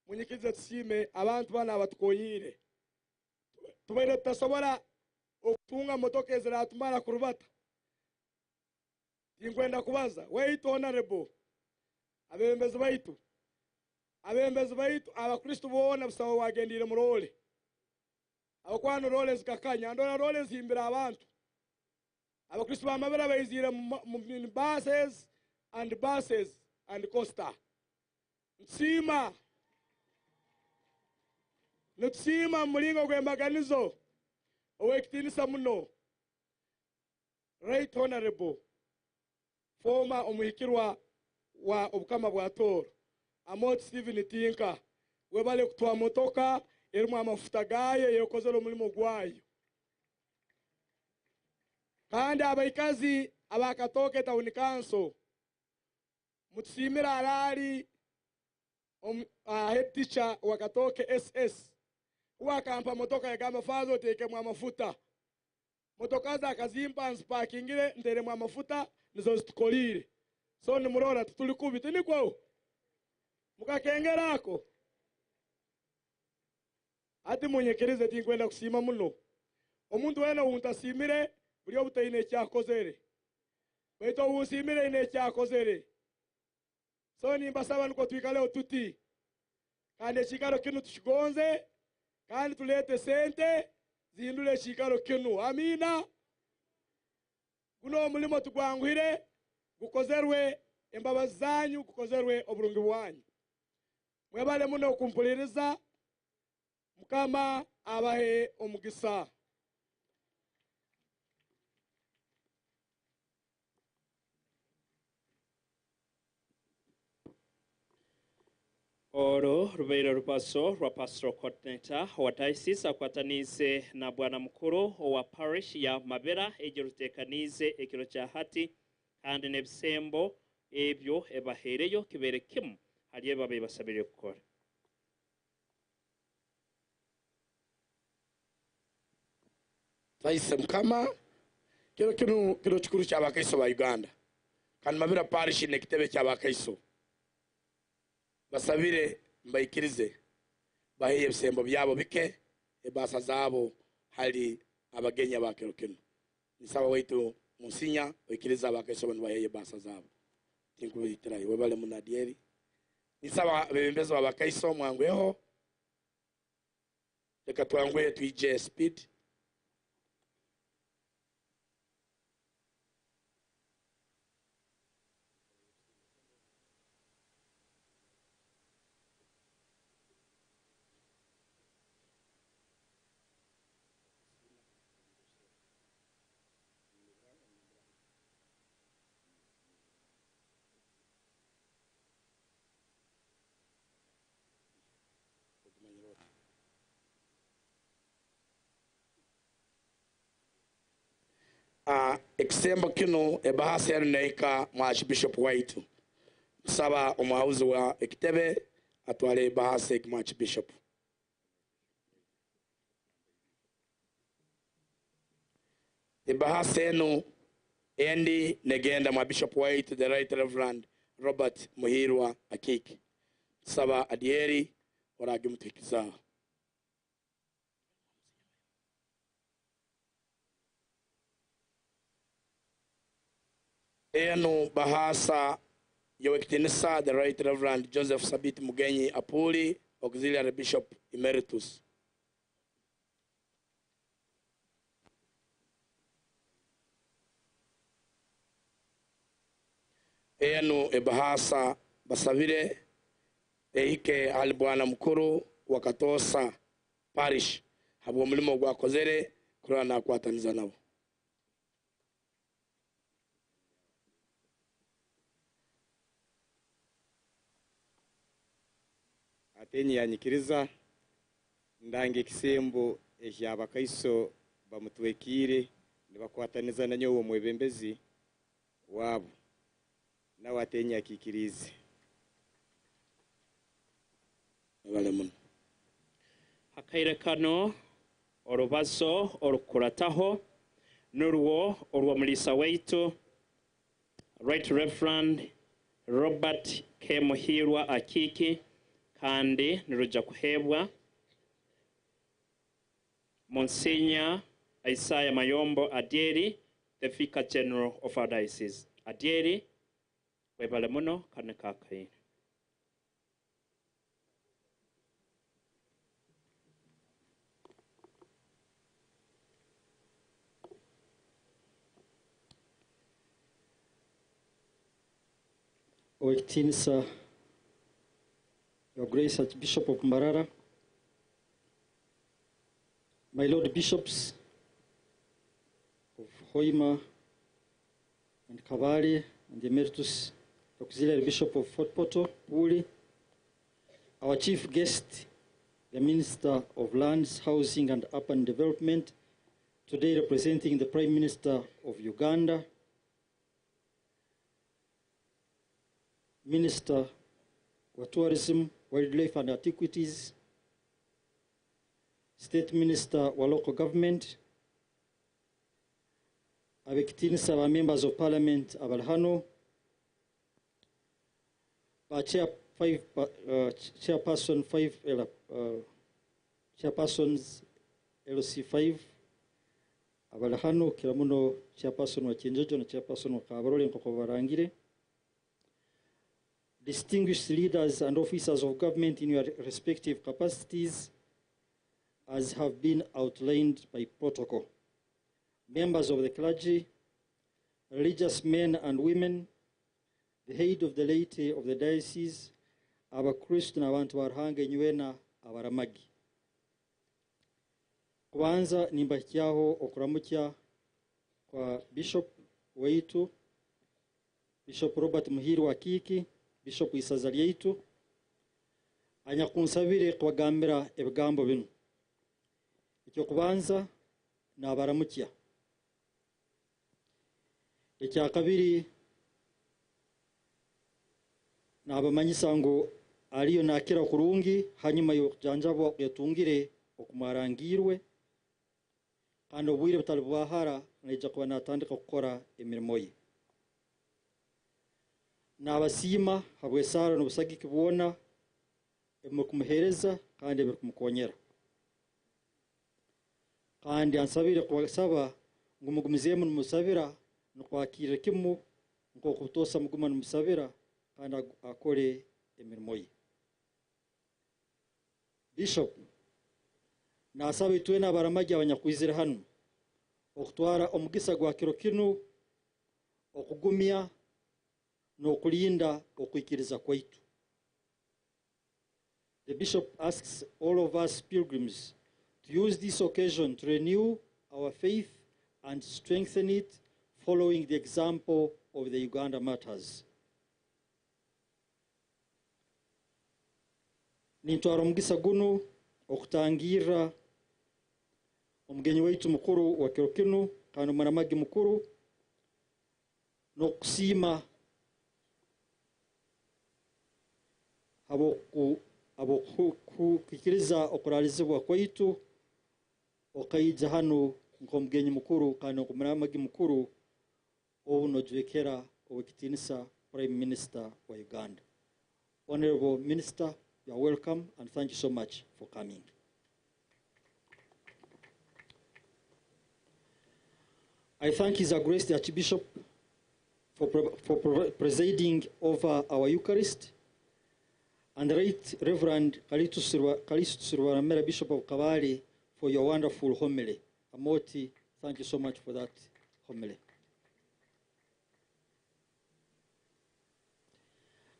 munyikize tusime abantu bana abatukoyire. Tubaire tutasobora okutunga motoka eziratumara kurubata. Tinkwenda kubaza wait honorable abembezi baitu abakristo bona busawo wagendire mu role abakwana role zikakanya ndona role zimbira abantu abakristo bamabera bayizira mu buses and costa Nutsima mulingo gw'embaganizo owekitinisa muno right honorable former omuhikirwa wa obukama bwa Toro Amot Stephen Tinka webale kutwa motoka erimu amafuta gaye yekozera omulimo gwayo kandi abaikazi abakatoke town council mutsimira alali head teacher wakatoke SS wakampa motoka yagamba fazo teke mu amafuta motoka za kazimpa parkingire ndere mu amafuta nizo zitukolire so ni murora tutulikubita niko mukakengerako ati munyekerize tinkwenda kusima muno omuntu wena untasimire buri obutaine cyakozere baito usimire ine cyakozere so ni mbasaba nuko twikaleho tuti kandi chikaro kinu tushigonze kandi tulete sente zindule chikaro kinu amina guno mulimo tugwangwire gukozerwe embabazi zanyu gukozerwe oburungi bwanyu mwebale muno kumpuliriza mukama abahe omugisa Oro rubeire rupaso rwa pastoral coordinator wa diocese akwatanize na bwana mukuru wa parish ya Mabera egirutekanize ekiro kya hati kandi nebisembo ebyo ebahereyo kibere kimu haliye babe basabire gukora Taise mukama kino kikuru cy'abakaiso ba Uganda kandi Mabera parish ne kitebe cy'abakaiso basabire mbayikirize baheye bisembo byabo bike ebasa zabo hali abagenya bakero kino nisaba waitu musinya oyikiriza abakaiso bano baheye basa zabo tinkubitira iwe bale munadieri nisaba bebembezo abakaiso mwangweho leka twangwe tuije speed Exembo kino ebahasi ya neika mwa Archbishop waitu saba omwauzi wa ekitebe atwale bahasi mwa Archbishop bahasi eno endi negenda mwa Bishop waitu the Right Reverend Robert Muhirwa Akiki saba adieri oragi mutikiza eno bahasa yowekitinisa the Right Reverend Joseph Sabit Mugenyi Apuli Auxiliary Bishop Emeritus eno bahasa basavire eike ali bwana mukuru wakatosa parish habo mulimo gwakozere kurana kwataniza nabo atenyi yanyikiriza ndange kisembo ekyabakaiso bamutwekire nibakwataniza nanyo uwo mwebembezi wabo nawe atenyi akikirize bale mun hakaire kano orubazo orukurataho n'urwo mulisa waitu Right Reverend Robert K. Muhirwa Akiki kandi niruja kuhebwa Monsignor Isaiah Mayombo Adieri, the Vicar General of our diocese. Adieri, webale muno kane kakai. O Excelency, Your Grace Archbishop of Mbarara, my Lord Bishops of Hoima and Kabale, and the Emeritus Auxiliary Bishop of Fort Portal, Puli, our chief guest, the Minister of Lands, Housing and Urban Development, today representing the Prime Minister of Uganda, Minister of Tourism, Wildlife and Antiquities, State Minister wa Local Government, abekitinisa ba members of Parliament abalhano, ba chairpersons LC5 abalhano, kila muno chairperson wa Chenjojo na chairperson wa Kabarole nkoko barangire, distinguished leaders and officers of government in your respective capacities, as have been outlined by protocol. Members of the clergy, religious men and women, the head of the laity of the diocese, abakristo n'abantu barahanga inywena abaramagi. Kwanza nimbakiaho okuramukya kwa Bishop waitu, Bishop Robert Muhirwa Akiki, Bishop Isaza lyaitu, anyakunsabire kwagambira ebigambo binu. Ekyokubanza nabaramukya. Ekyakabiri nabamanyisa ngo aliyo nakira kurungi hanyuma y'okujanjabwa yatungire okumarangirwe kandi obwire butali bwahara naija kuba natandika kukora emirimo ye. Nabasiima habwesara n'obusagiki bwona ebimukumuhereza kandi ebikumukonyera. Kandi ansabire kubasaba ngo mugumizemu n'umusabira n'okwakirira kimu nk'okutosa muguma n'umusabira kandi akore emirimo ye. Bishop nasaba itwena abaramagi abanyakwizira hano okutwara omugisa gwa kiro kinu okugumya n'okulinda okwikiriza kwaitu. The Bishop asks all of us pilgrims to use this occasion to renew our faith and strengthen it, following the example of the Uganda Martyrs. Nintwara omugisa guno okutangira omugenyi waitu mukuru wa kiro kinu kandi omuramagi mukuru n'okusiima abo kukiriza okuralizibwa kwaitu okaija hano nk'omugenyi mukuru kandi omuramagi mukuru obunojwekera owekitinisa Prime Minister wa Uganda. Honorable Minister, you are welcome and thank you so much for coming. I thank His Grace the Archbishop for presiding over our Eucharist, and the Right Reverend Kalisto Sirwaramera, Bishop of Kabale, for your wonderful homily. Amoti, thank you so much for that homily.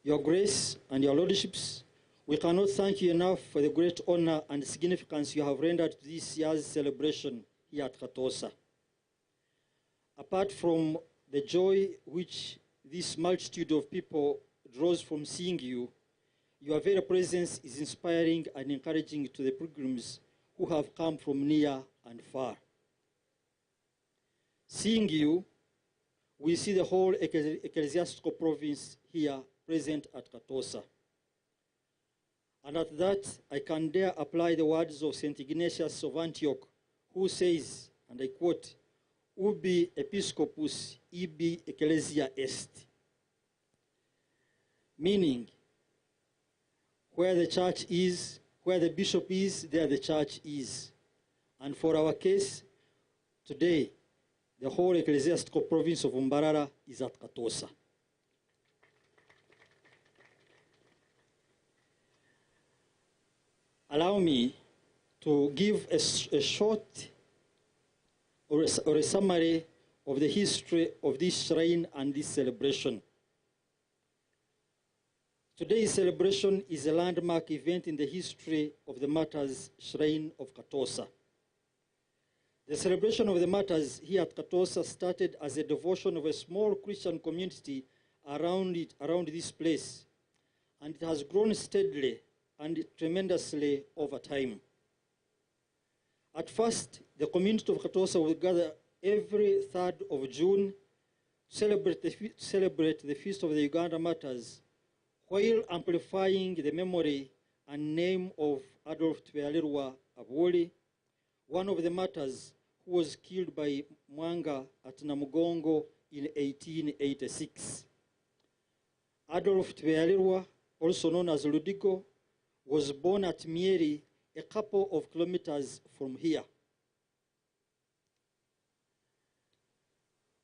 Your Grace and your Lordships, we cannot thank you enough for the great honor and significance you have rendered to this year's celebration here at Katosa. Apart from the joy which this multitude of people draws from seeing you, your very presence is inspiring and encouraging to the pilgrims who have come from near and far. Seeing you, we see the whole ecclesiastical province here present at Katosa. And at that, I can dare apply the words of St. Ignatius of Antioch, who says, and I quote, "Ubi episcopus ibi ecclesia est," meaning, where the church is, where the bishop is, there the church is. And for our case, today, the whole ecclesiastical province of Mbarara is at Katosa. Allow me to give a short or a summary of the history of this shrine and this celebration. Today's celebration is a landmark event in the history of the Martyr's Shrine of Katosa. The celebration of the Martyrs here at Katosa started as a devotion of a small Christian community around this place, and it has grown steadily and tremendously over time. At first, the community of Katosa will gather every 3rd of June to celebrate the feast of the Uganda Martyrs, while amplifying the memory and name of Adolf Tibeyalirwa Abwoli, one of the martyrs who was killed by Mwanga at Namugongo in 1886. Adolf Tibeyalirwa, also known as Ludigo, was born at Mieri, a couple of kilometers from here.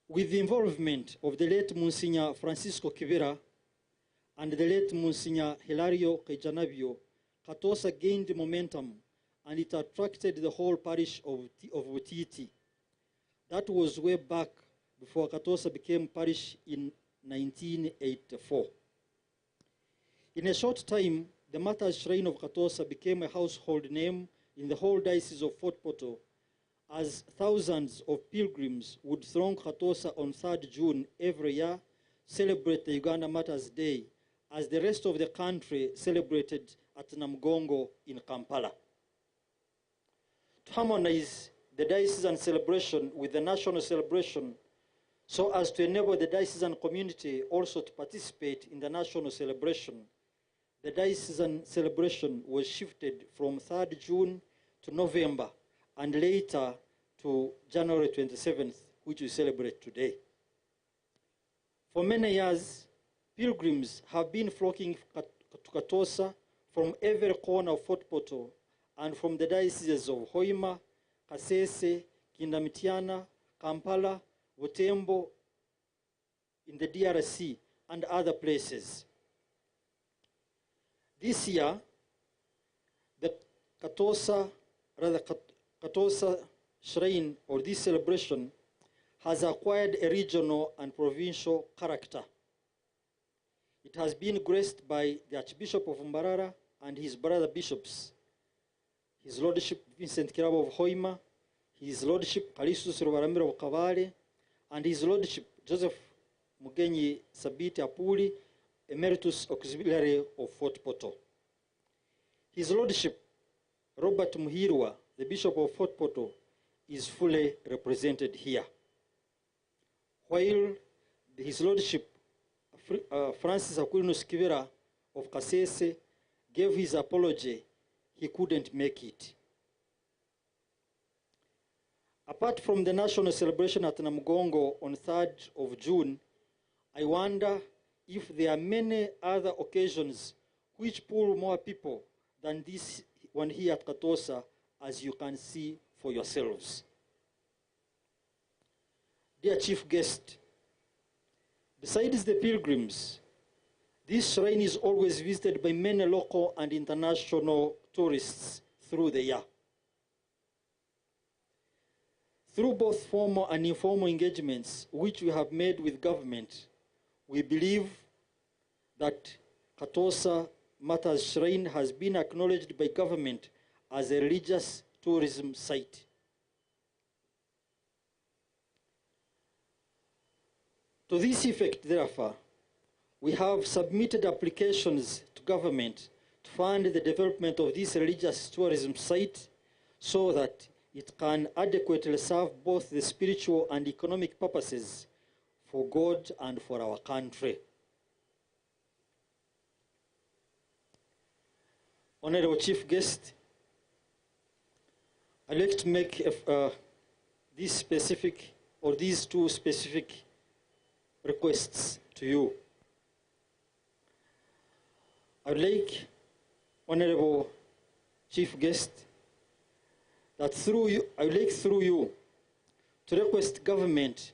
With the involvement of the late Monsignor Francisco Kibera and the late Monsignor Hilario Kaijanabio, Katosa gained momentum and it attracted the whole parish of Butiti. That was way back before Katosa became parish in 1984. In a short time, the Martyr's Shrine of Katosa became a household name in the whole diocese of Fort Portal, as thousands of pilgrims would throng Katosa on 3rd June every year, celebrate the Uganda Martyrs' Day, as the rest of the country celebrated at Namugongo in Kampala. To harmonize the diocesan celebration with the national celebration, so as to enable the diocesan community also to participate in the national celebration, the diocesan celebration was shifted from 3rd June to November and later to January 27th, which we celebrate today. For many years, pilgrims have been flocking to Katosa from every corner of Fort Portal and from the dioceses of Hoima, Kasese, Kindamitiana, Kampala, Butembo, in the DRC, and other places. This year, the Katosa Shrine, or this celebration, has acquired a regional and provincial character. It has been graced by the Archbishop of Mbarara and his brother bishops, His Lordship Vincent Kirabo of Hoima, His Lordship Kalistus Rubaramira of Kabale, and His Lordship Joseph Mugenyi Sabiti Apuli, Emeritus Auxiliary of Fort Portal. His Lordship Robert Muhirwa, the Bishop of Fort Portal, is fully represented here. While His Lordship Francis Aquilinus Kivera of Kasese gave his apology, he couldn't make it. Apart from the national celebration at Namugongo on 3rd of June, I wonder if there are many other occasions which pull more people than this one here at Katosa, as you can see for yourselves. Dear chief guest, besides the pilgrims, this shrine is always visited by many local and international tourists through the year. Through both formal and informal engagements which we have made with government, we believe that Katosa Martyr's Shrine has been acknowledged by government as a religious tourism site. To this effect, therefore, we have submitted applications to government to fund the development of this religious tourism site so that it can adequately serve both the spiritual and economic purposes for God and for our country. Honorable Chief Guest, I'd like to make these two specific requests to you. I'd like, Honorable Chief Guest, that through you to request government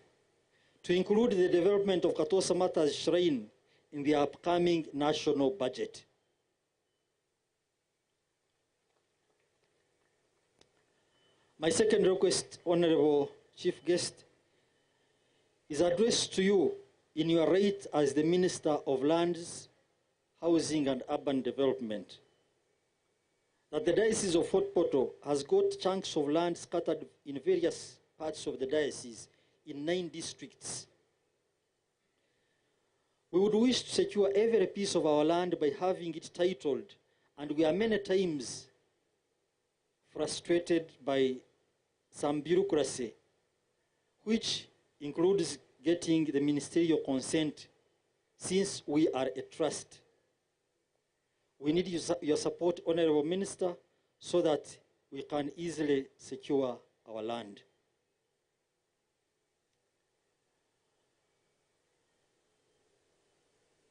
to include the development of Katosa Martyr's Shrine in the upcoming national budget. My second request, Honorable Chief Guest, is addressed to you in your right as the Minister of Lands, Housing and Urban Development. That the Diocese of Fort Portal has got chunks of land scattered in various parts of the diocese in 9 districts. We would wish to secure every piece of our land by having it titled, and we are many times frustrated by some bureaucracy, which includes getting the ministerial consent, since we are a trust. We need your support, Honorable Minister, so that we can easily secure our land.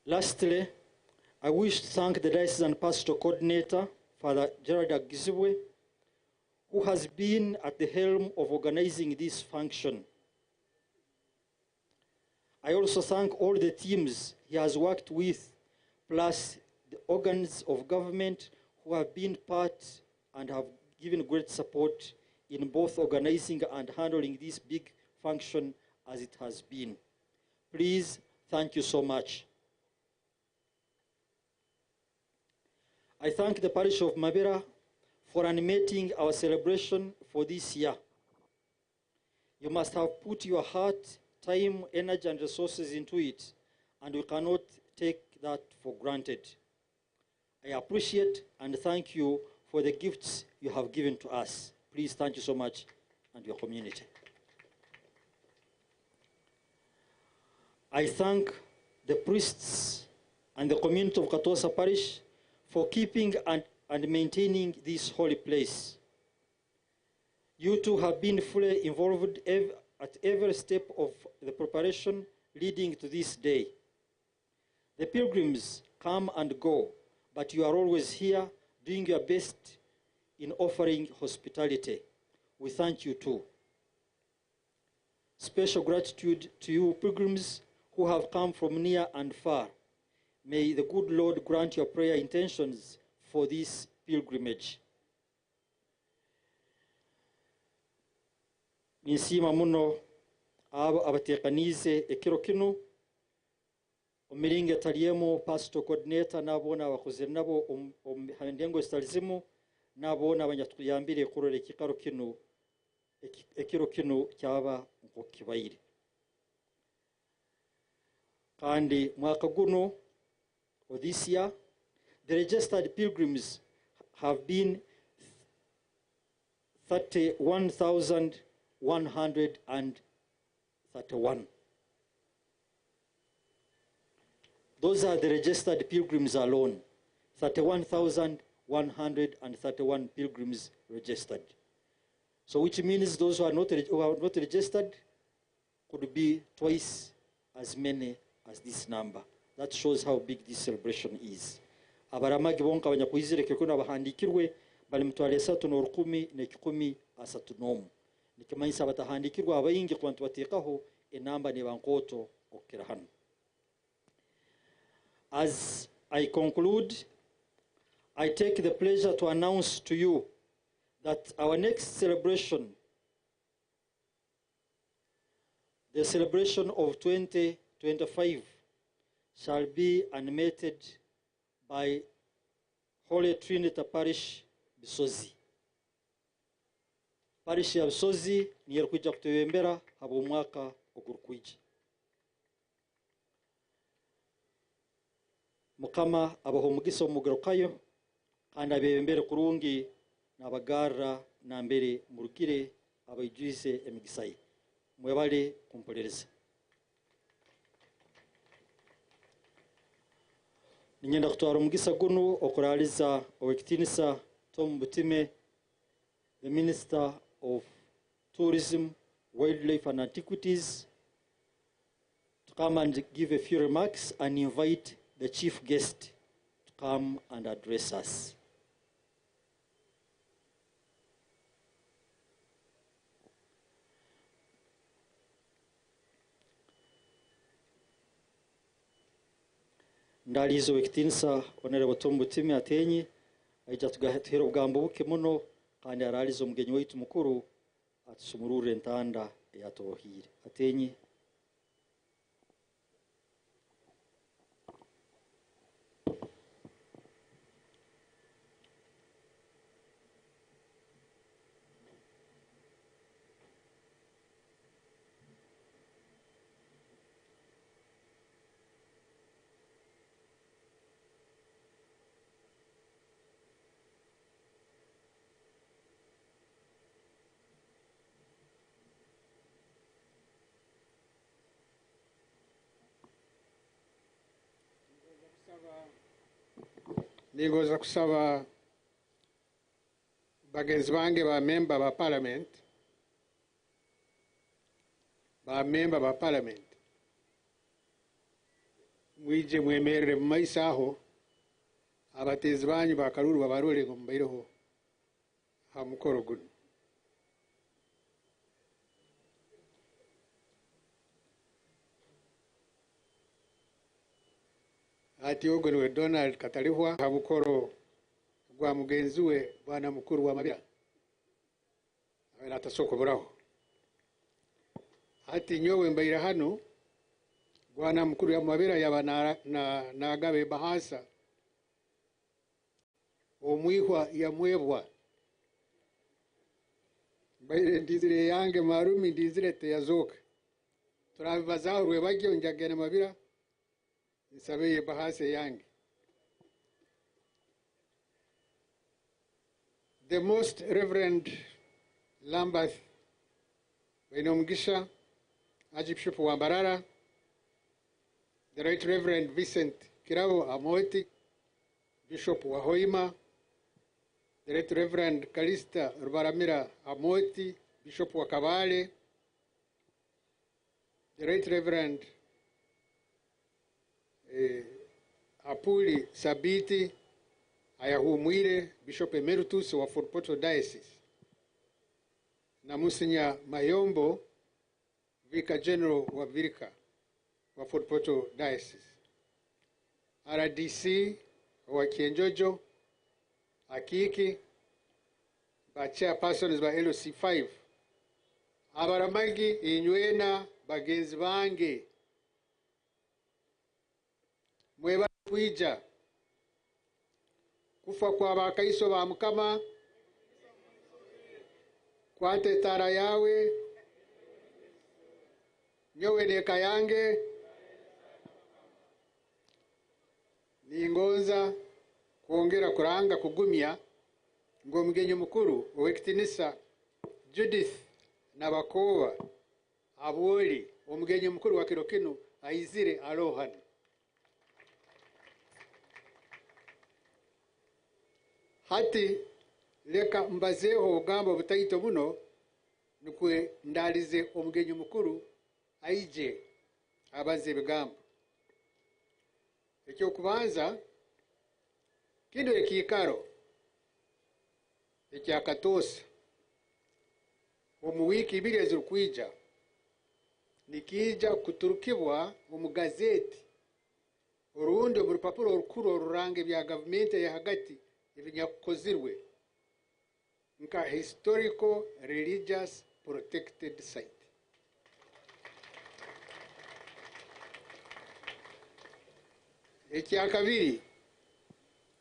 Lastly, I wish to thank the Diocesan Pastoral Coordinator, Father Gerard Agizibwe, who has been at the helm of organizing this function. I also thank all the teams he has worked with, plus the organs of government who have been part and have given great support in both organizing and handling this big function as it has been. Please, thank you so much. I thank the parish of Mabera for animating our celebration for this year. You must have put your heart, time, energy, and resources into it, and we cannot take that for granted. I appreciate and thank you for the gifts you have given to us. Please, thank you so much, and your community. I thank the priests and the community of Katosa Parish for keeping and maintaining this holy place. You too have been fully involved at every step of the preparation leading to this day. The pilgrims come and go, but you are always here doing your best in offering hospitality. We thank you too. Special gratitude to you pilgrims who have come from near and far. May the good Lord grant your prayer intentions for this pilgrimage. Ninsima muno abo abatekanize ekiro kino omiringe taliemo Pastoral Coordinator nabona abakoze nabo handengo stalizimu nabona abanyatuyambire kurore ekiro kino cyaba ngo kibayire. Kandi mwaka guno or this year, the registered pilgrims have been 31,131. Those are the registered pilgrims alone. 31,131 pilgrims registered. So which means those who are not registered could be twice as many as this number. That shows how big this celebration is. Abaramagi bonka abanyakwizire kekuna abahandikirwe bali mutwale 310 nikimanyisa batahandikirwa abayingi ku bantu batekaho enamba ne bankoto okera hano. As I conclude, I take the pleasure to announce to you that our next celebration, the celebration of 2025, shall be animated by Holy Trinity Parish Bisozi. Parish ya Bisozi niyo kuja kutembera habo mwaka ogurukwije. Mukama abaho mugiso mugarukayo kandi abembere kurungi nabagara na mbere murukire abayijuise emigisayi. Mwebale kumpolereza. Ninyenda kutwara umugisa guno okuraliza owekitinisa Tom Butime, the Minister of Tourism, Wildlife and Antiquities to come and give a few remarks and invite the chief guest to come and address us. Ndalizo wekitinsa Honorable Tom Butimi atenye aija tugahetera ugambo buke muno kandi aralizo omugenyi waitu mukuru atusumurure entanda yatohire atenye. Ningoza kusaba bagenzi bange ba member ba parliament mwije mwemerere mu maisa aho abatezi banyu bakaruru babarore ngo mbaireho ha mukoro guno. Ati ogwe Donald Katalihwa ha mukoro gwa mugenzi we bwana mukuru wa mabira atasoko buraho. Ati nyowe mbaira hano bwana mukuru ya mabira yaba na agabe bahasa omwihwa ya mwebwa mbaire ndizire yange marumi ndizire te yazoka turabibazaho rwe bagyo njagena mabira nsabeye bahase yange. The Most Reverend Lambeth Bainomgisha, Archbishop wa Mbarara, the Right Reverend Vincent Kirabo Amoti, Bishop wa Hoima, the Right Reverend Kalista Rubaramira Amoti, Bishop wa Kabale, the Right Reverend Apuli Sabiti Ayahumwire, Bishop Emeritus wa Fort Portal Diocese, na Musinya Mayombo, Vicar General wa Virika wa Fort Portal Diocese, RDC wa Kienjojo, Akiki, ba chairpersons ba LOC5, abaramagi inywena bagenzi bange mweba kwija kufa kwa bakaiso ba mukama kwate tara yawe nyowe neka yange ningoza kuongera kuranga kugumya ngo mugenyi mukuru owekitinisa Judith nabakoba aboli omugenyi mukuru wa Kirokino aizire alohana. Hati leka mbazeho ugambo butaito buno nukwe ndalize omugenyi mukuru aije abaze bigambo. Ekyo kubanza kindo ekikaro ekyakatosa omu wiki ibiri ezirukwija nikija kuturukibwa mu gazeti orundi mu rupapuro orukuru orurange bya gavumenti ya hagati ebinyakozirwe nka historical religious protected site. Ekyakabiri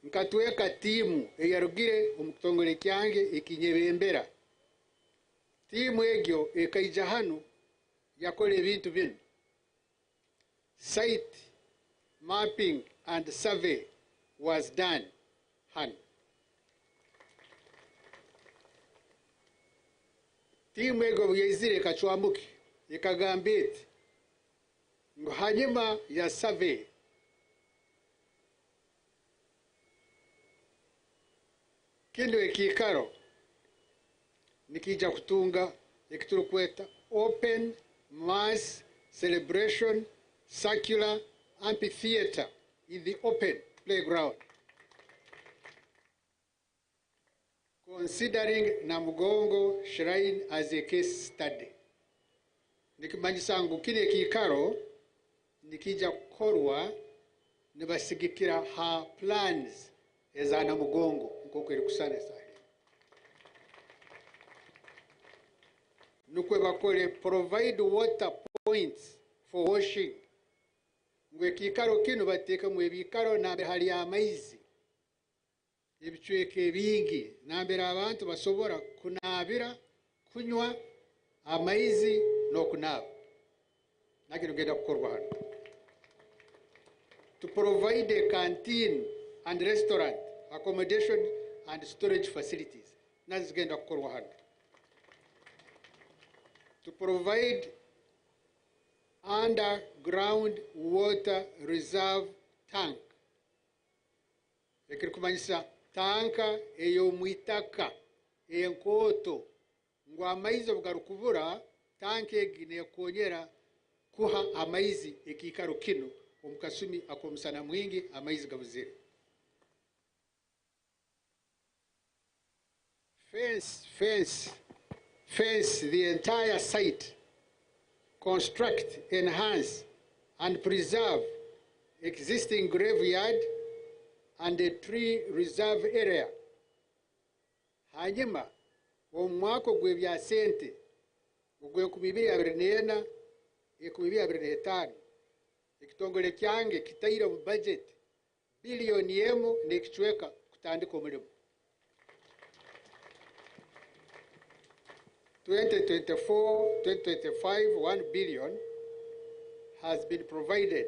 nkatweka timu eyarugire omutongole kyange ekinyebembera. Timu egyo ekaija hano yakole ebintu bino: site mapping and survey was done hano. Timu ego yezire kachwamuki ikagambiti ngo hanyuma ya survey kindo ekikaro nikija kutunga ekiturukweta open mass celebration circular amphitheater in the open playground. Considering Namugongo Shrine as a case study. Nikimanyisa ngu kine kikaro nikija kukorwa nibasigikira ha plans eza Namugongo nkoko eri kusana sahi. Nukwe bakole provide water points for washing. Ngwe kikaro kino bateka mu ebikaro nambe hali amaizi. Ebichweke bingi nambera abantu basobora kunabira kunywa amaizi no kunaba nakino genda kukorwa hano. To provide a canteen and restaurant accommodation and storage facilities nazigenda kukorwa hano. To provide underground water reserve tank ekirikumanyisa tanka eyo mwitaka enkoto ngo amaizi bugarukubura tanke egine konyera kuha amaizi ekikaro kino omukasumi akomusana mwingi amaizi gabuzire. Fence the entire site, construct, enhance and preserve existing graveyard and a tree reserve area. Hanyuma omwako gwe bya sente ogwe kubibiri abirnena ekubibiri abirnetano ekitongole kyange kitaira mu budget bilioni yemu nekichweka kutandika omulimo. 2024-2025 1 billion has been provided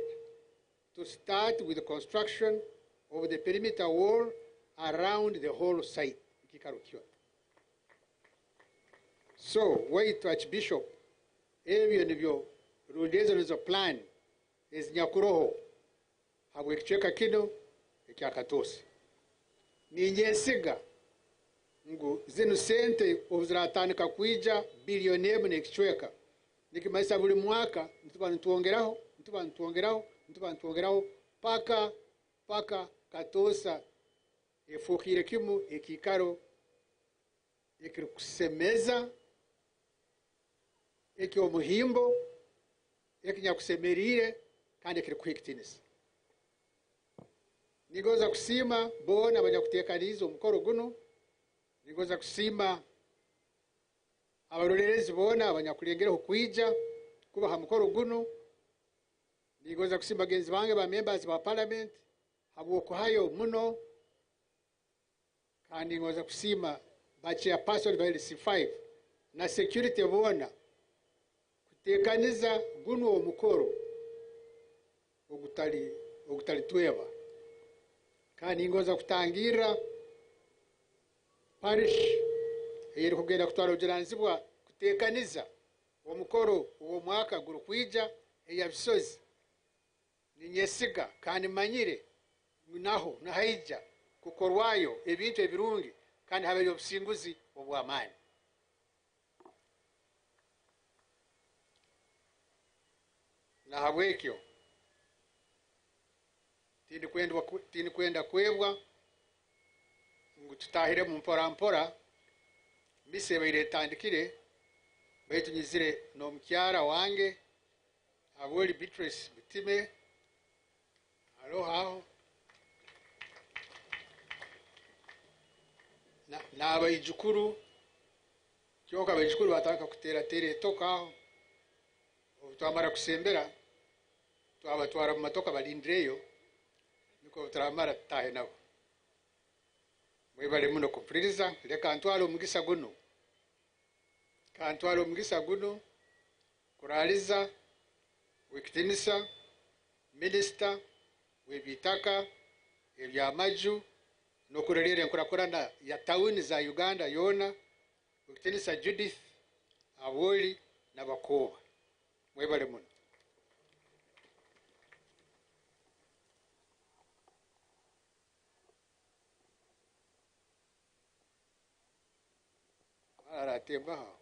to start with the construction of the perimeter wall around the whole site. So, wait, Archbishop, ebyo nibyo rulezo plan is nyakuroho habwekicheka kino ekyakatosi ninyesiga ngu zinu sente obuziratandika kwija bilioni emu nekichweka nikimanyisa buli mwaka ntuba paka katosa efukire kimu ekikaro ekiri kusemeza eki omuhimbo ekinyakusemerire kandi ekiri kuhikitinisa. Nigoza kusima bona abanyakutekaniza omukoro guno, nigoza kusima abarorerezi bona abanyakulengereho kwija kuba ha mukoro guno, nigoza kusima bagenzi bange ba members ba parliament habwokuhayo muno, kandi nigoza kusima ba chairperson ba LC5 na security bona kutekaniza guno omukoro ogutali tweba. Kandi ngoza kutangira parish eri kugenda kutwara ujiranzibwa kutekaniza omukoro uwo mwaka guru kwija eya bisozi ninyesiga kandi manyire naho nahaija kukorwayo ebintu ebirungi kandi haberi obusinguzi obw'amaani. Na habwekyo tini kwenda kwebwa ngu tutahire mu mpora misebe iretandikire baitu nyizire n'omukyara wange aboli Beatrice Bitime aloha na abaijukuru kyoka abaijukuru bataka kutera etoka aho twamara kusembera twabatwara mu matoka balindireyo niko turamara tahe nabo mwebale muno kupuriza leka ntwalo omugisa guno kuraliza wikitinisa minister webitaka ebyamaju nokurelera enkurakurana ya tawuni za Uganda yona wikitinisa Judith Awoli n'abakoba mwebale muno. Atembaha.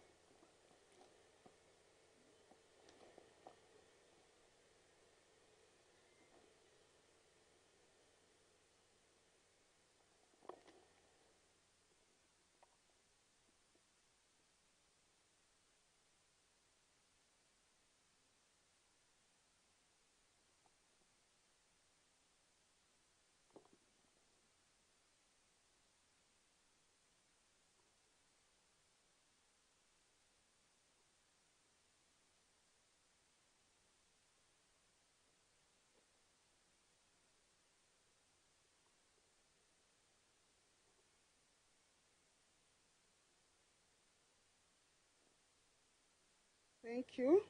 Thank you.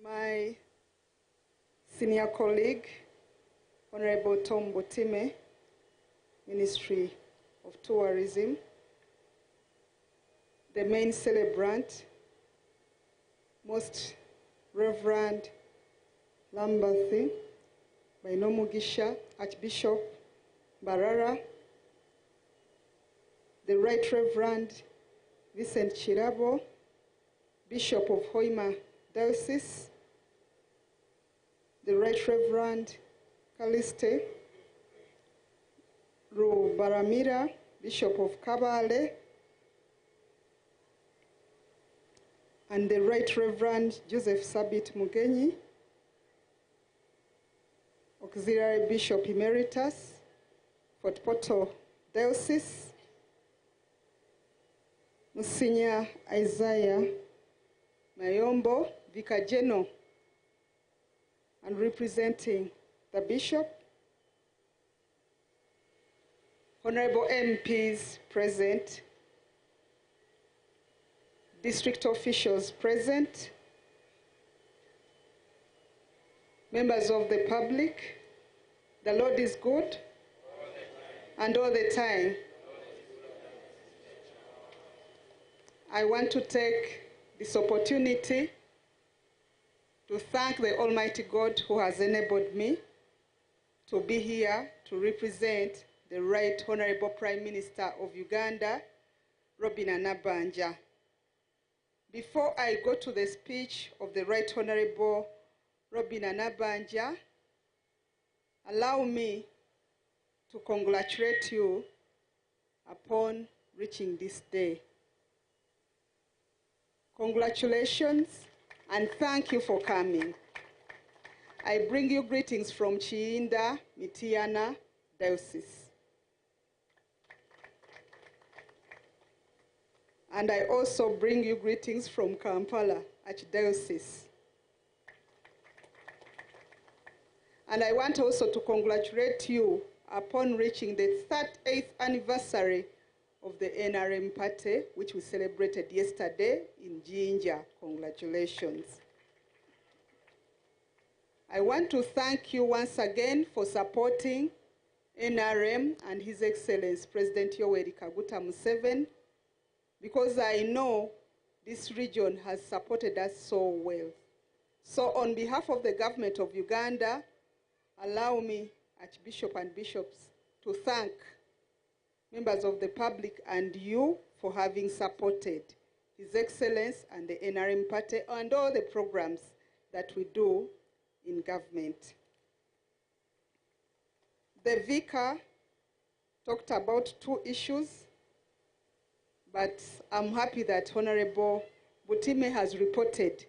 My senior colleague, Honorable Tom Botime, Ministry of Tourism, the main celebrant, Most Reverend Lamberthy Bainomugisha, Archbishop Barara, the Right Reverend Vincent Chirabo, Bishop of Hoima Diocese, the Right Reverend Caliste Rubaramira, Bishop of Kabale, and the Right Reverend Joseph Sabit Mugenyi, Auxiliary Bishop Emeritus, Fort Portal Diocese, Monsignor Isaiah Mayombo, Vicar General, and representing the Bishop, Honorable MPs present, district officials present, members of the public. The Lord is good, and all the time. I want to take this opportunity to thank the Almighty God who has enabled me to be here to represent the Right Honorable Prime Minister of Uganda, Robin Anabanja. Before I go to the speech of the Right Honorable Robin Anabanja, allow me to congratulate you upon reaching this day. Congratulations and thank you for coming. I bring you greetings from Chiinda, Mitiana Diocese. And I also bring you greetings from Kampala Archdiocese. And I want also to congratulate you upon reaching the 38th anniversary of the NRM party, which we celebrated yesterday in Jinja. Congratulations. I want to thank you once again for supporting NRM and His Excellency President Yoweri Kaguta Museveni, because I know this region has supported us so well. So on behalf of the government of Uganda, allow me, Archbishop and bishops, to thank members of the public and you for having supported His Excellency and the NRM party and all the programs that we do in government. The Vicar talked about two issues, but I'm happy that Honorable Butime has reported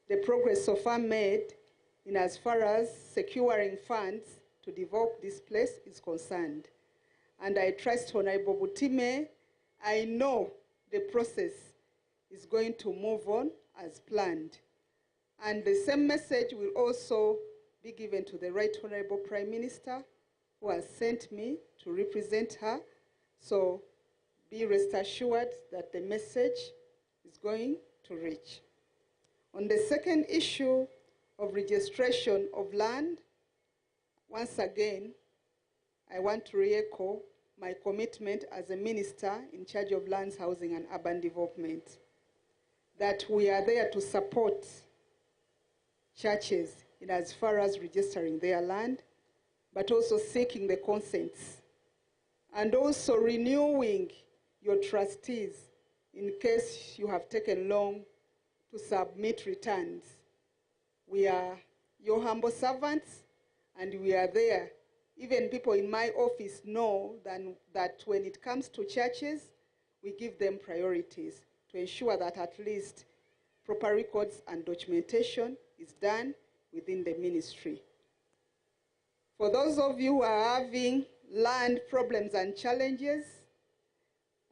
the progress so far made in as far as securing funds to develop this place is concerned. And I trust Honorable Butime. I know the process is going to move on as planned. And the same message will also be given to the Right Honorable Prime Minister, who has sent me to represent her. So be rest assured that the message is going to reach. On the second issue of registration of land, once again, I want to re-echo my commitment as a minister in charge of lands, housing, and urban development, that we are there to support churches in as far as registering their land, but also seeking the consents, and also renewing your trustees in case you have taken long to submit returns. We are your humble servants, and we are there. Even people in my office know that when it comes to churches, we give them priorities to ensure that at least proper records and documentation is done within the ministry. For those of you who are having land problems and challenges,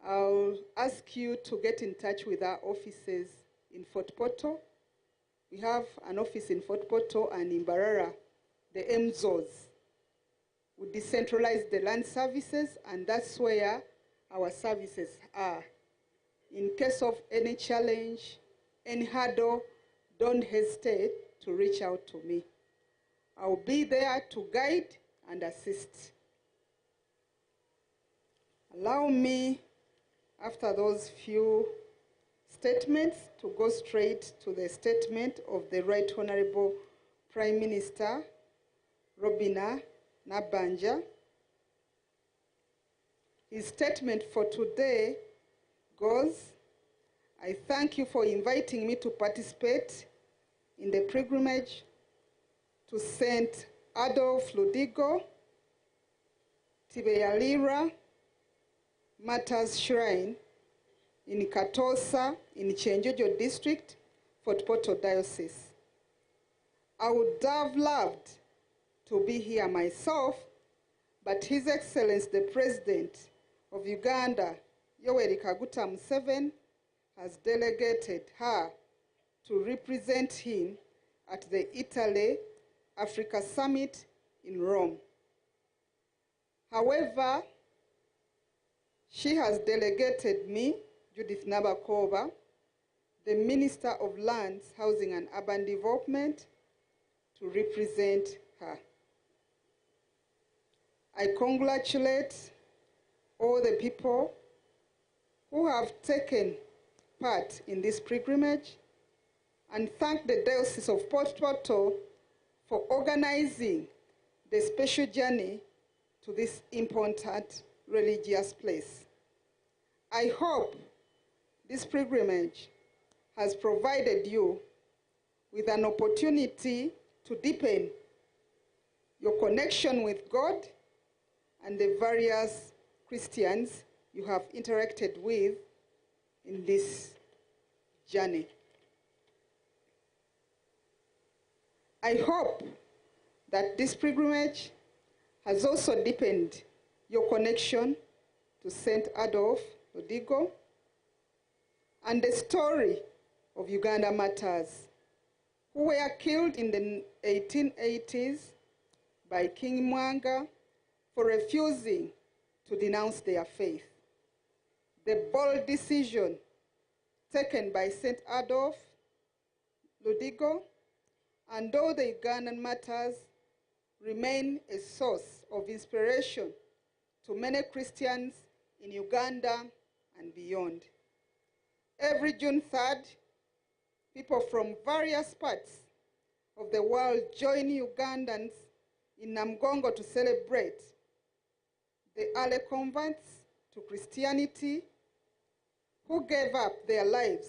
I'll ask you to get in touch with our offices in Fort Portal. We have an office in Fort Portal and in Mbarara, the MZOs. We decentralize the land services, and that's where our services are. In case of any challenge, any hurdle, don't hesitate to reach out to me. I'll be there to guide and assist. Allow me, after those few statements, to go straight to the statement of the Right Honorable Prime Minister, Robina Nabanja. His statement for today goes, I thank you for inviting me to participate in the pilgrimage to St. Adolf Ludigo, Tibeyalirwa, Martyr's Shrine in Katosa, in Chenjojo District, Fort Portal Diocese. I would have loved to be here myself, but His Excellency the President of Uganda, Yoweri Kaguta Museveni, has delegated her to represent him at the Italy Africa Summit in Rome. However, she has delegated me, Judith Nabakoba, the Minister of Lands, Housing and Urban Development, to represent her. I congratulate all the people who have taken part in this pilgrimage and thank the Diocese of Fort Portal for organizing the special journey to this important religious place. I hope this pilgrimage has provided you with an opportunity to deepen your connection with God and the various Christians you have interacted with in this journey. I hope that this pilgrimage has also deepened your connection to St. Adolf Ludigo and the story of Uganda martyrs who were killed in the 1880s by King Mwanga for refusing to denounce their faith. The bold decision taken by St. Adolf Ludigo and all the Ugandan martyrs remain a source of inspiration to many Christians in Uganda and beyond. Every June 3rd, people from various parts of the world join Ugandans in Namgongo to celebrate the early converts to Christianity who gave up their lives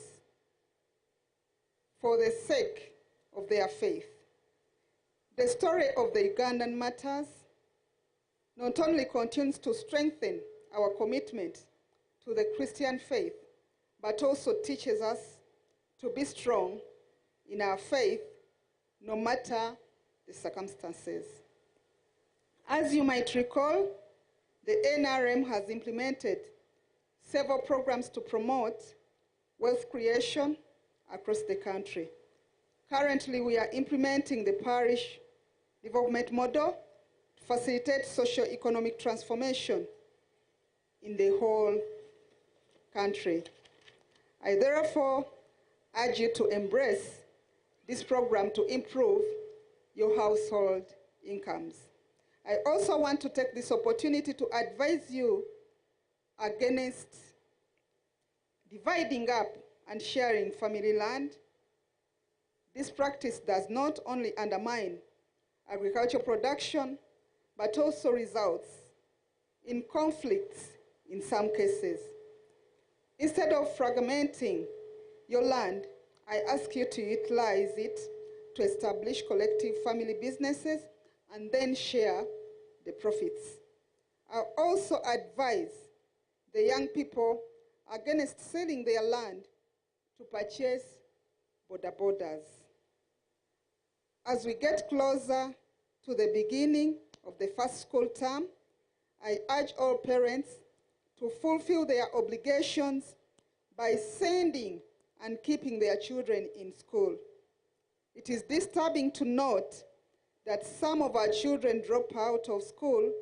for the sake of their faith. The story of the Ugandan martyrs not only continues to strengthen our commitment to the Christian faith, but also teaches us to be strong in our faith no matter the circumstances. As you might recall, the NRM has implemented several programs to promote wealth creation across the country. Currently, we are implementing the parish development model to facilitate socio-economic transformation in the whole country. I therefore urge you to embrace this program to improve your household incomes. I also want to take this opportunity to advise you against dividing up and sharing family land. This practice does not only undermine agricultural production, but also results in conflicts in some cases. Instead of fragmenting your land, I ask you to utilize it to establish collective family businesses and then share the profits. I also advise the young people against selling their land to purchase border borders. As we get closer to the beginning of the first school term, I urge all parents to fulfill their obligations by sending and keeping their children in school. It is disturbing to note that some of our children drop out of school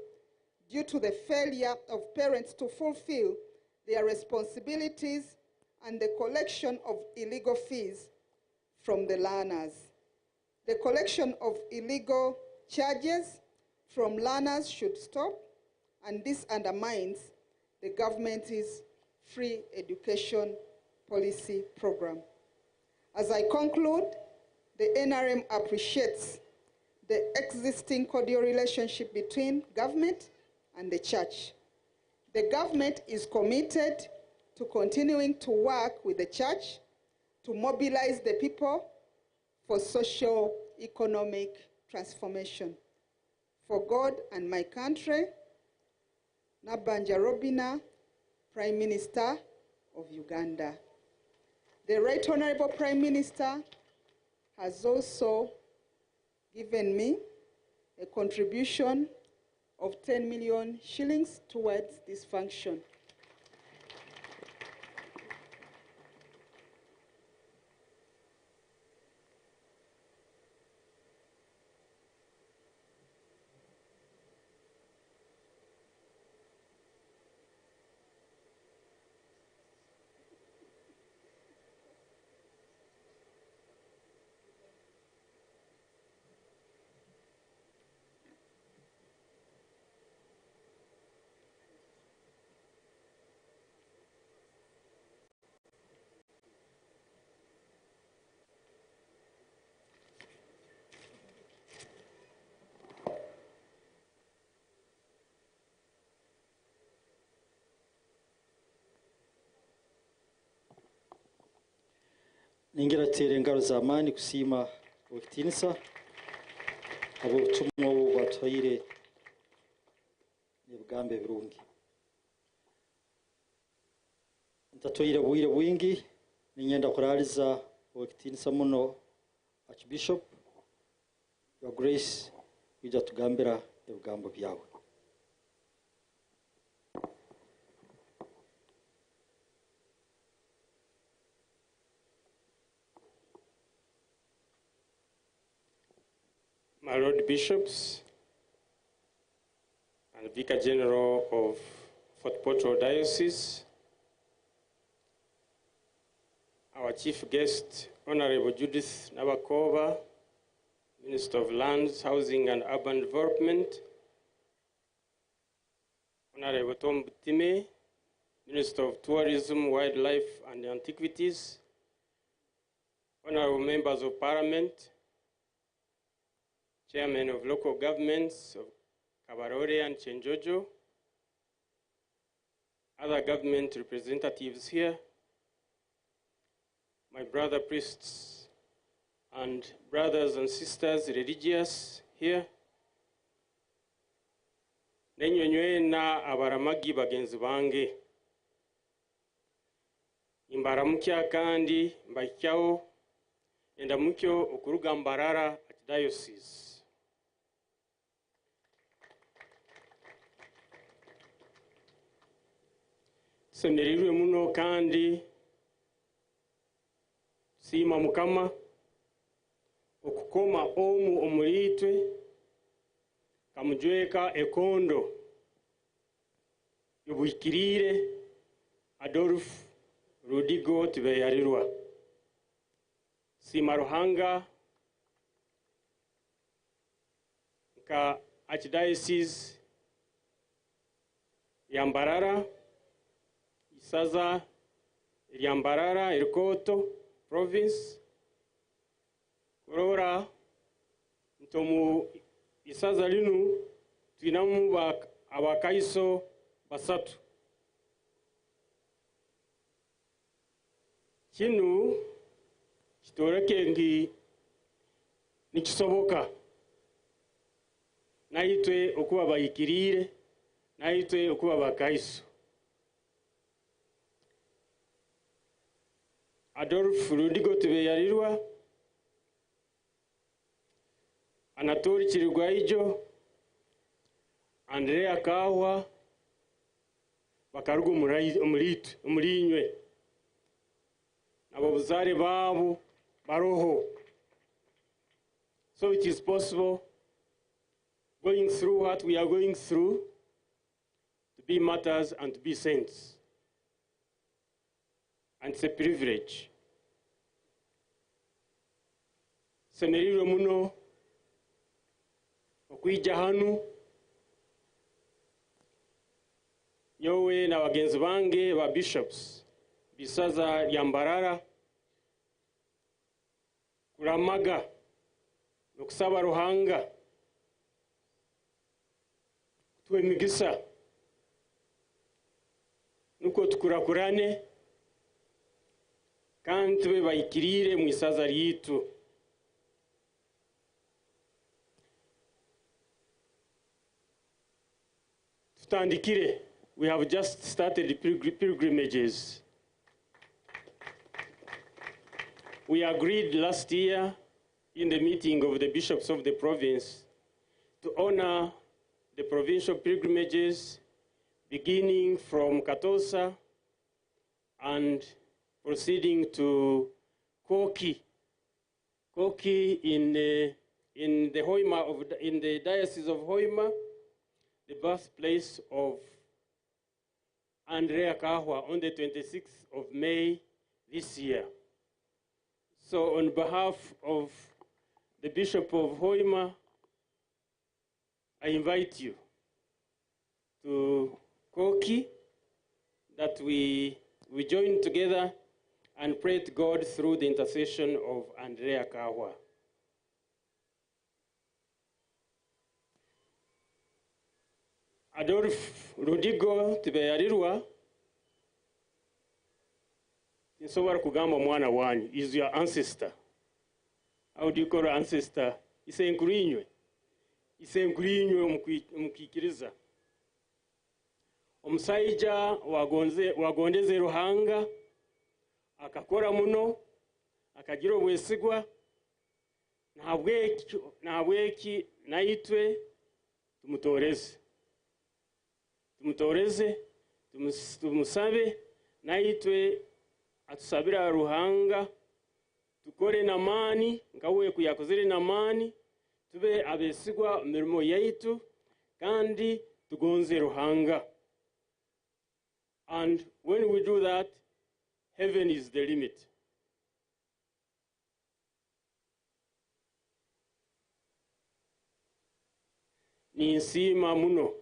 due to the failure of parents to fulfill their responsibilities and the collection of illegal fees from the learners. The collection of illegal charges from learners should stop, and this undermines the government's free education policy program. As I conclude, the NRM appreciates the existing cordial relationship between government and the church. The government is committed to continuing to work with the church to mobilize the people for socio-economic transformation. For God and my country, Nabanja Robina, Prime Minister of Uganda. The Right Honorable Prime Minister has also given me a contribution of 10 million shillings towards this function. ningira tere engaro za amani kusima ubutinisa abo butumwa bwatwaire n'ebigambo birungi ntatwaire bwire bwingi ninyenda kuraliza ubutinisa muno Archbishop Your Grace ija tugambira ebigambo byawe. My Lord Bishops and Vicar General of Fort Portal Diocese, our Chief Guest, Honorable Judith Nabakova, Minister of Lands, Housing and Urban Development, Honorable Tom Butime, Minister of Tourism, Wildlife and Antiquities, Honorable Members of Parliament, Chairman of Local Governments of Kabarore and Chenjojo, other government representatives here, my brother priests and brothers and sisters religious here, nenyonywe na abaramagi bagenzi bange, imbaramukya kandi mbakyawo endamukyo okuruga Mbarara Archdiocese. Semerirwe muno kandi sima mukama okukoma omu omulitwe kamujweka ekondo yobukirire Adolf Rudigo Tibeyalirwa sima Ruhanga ka Archdiocese ya Mbarara Isaza ya Mbarara Irkoto Province Kurora ntomu isaza linu twinamu abakaiso basatu kinu kitoreke ngi nikisoboka naitwe okuba bayikirire naitwe okuba bakaiso. Adolf Rudigo Tibeyalirwa, Anatori Chirigwaijo, Andrea Kawa, bakaruga umurinywe nabobuzare babo baroho. So it is possible, going through what we are going through, to be martyrs and to be saints. And it's a privilege. Semerirwe muno okwija hanu yowe na bagenzi bange ba bishops bisaza lya Mbarara kuramaga nokusaba Ruhanga tuwe migisa nuko tukurakurane kandi tube bayikirire mu isaza ryitu. Tutandikire, we have just started pilgrimages. We agreed last year in the meeting of the bishops of the province to honor the provincial pilgrimages beginning from Katosa and proceeding to Koki. Koki in the Hoima in the diocese of Hoima, the birthplace of Andrea Kahwa on the 26th of May this year. So on behalf of the Bishop of Hoima, I invite you to Koki, that we join together and pray to God through the intercession of Andrea Kahwa. Adolf Rudigo Tibeyalirwa, nsobora kugamba mwana wanyu, is your ancestor. How do you call ancestor? Isenkurinywe mukikiriza. Omusaija wagondeze Ruhanga, akakora muno, akagira obwesigwa, ntabweki naitwe tumutoreze, tumusabe, naitwe atusabira Ruhanga, tukore namani, nkawe kuyakozere namani, tube abesigwa mirimo yaitu, kandi tugonze Ruhanga. And when we do that, heaven is the limit. Ni nsima muno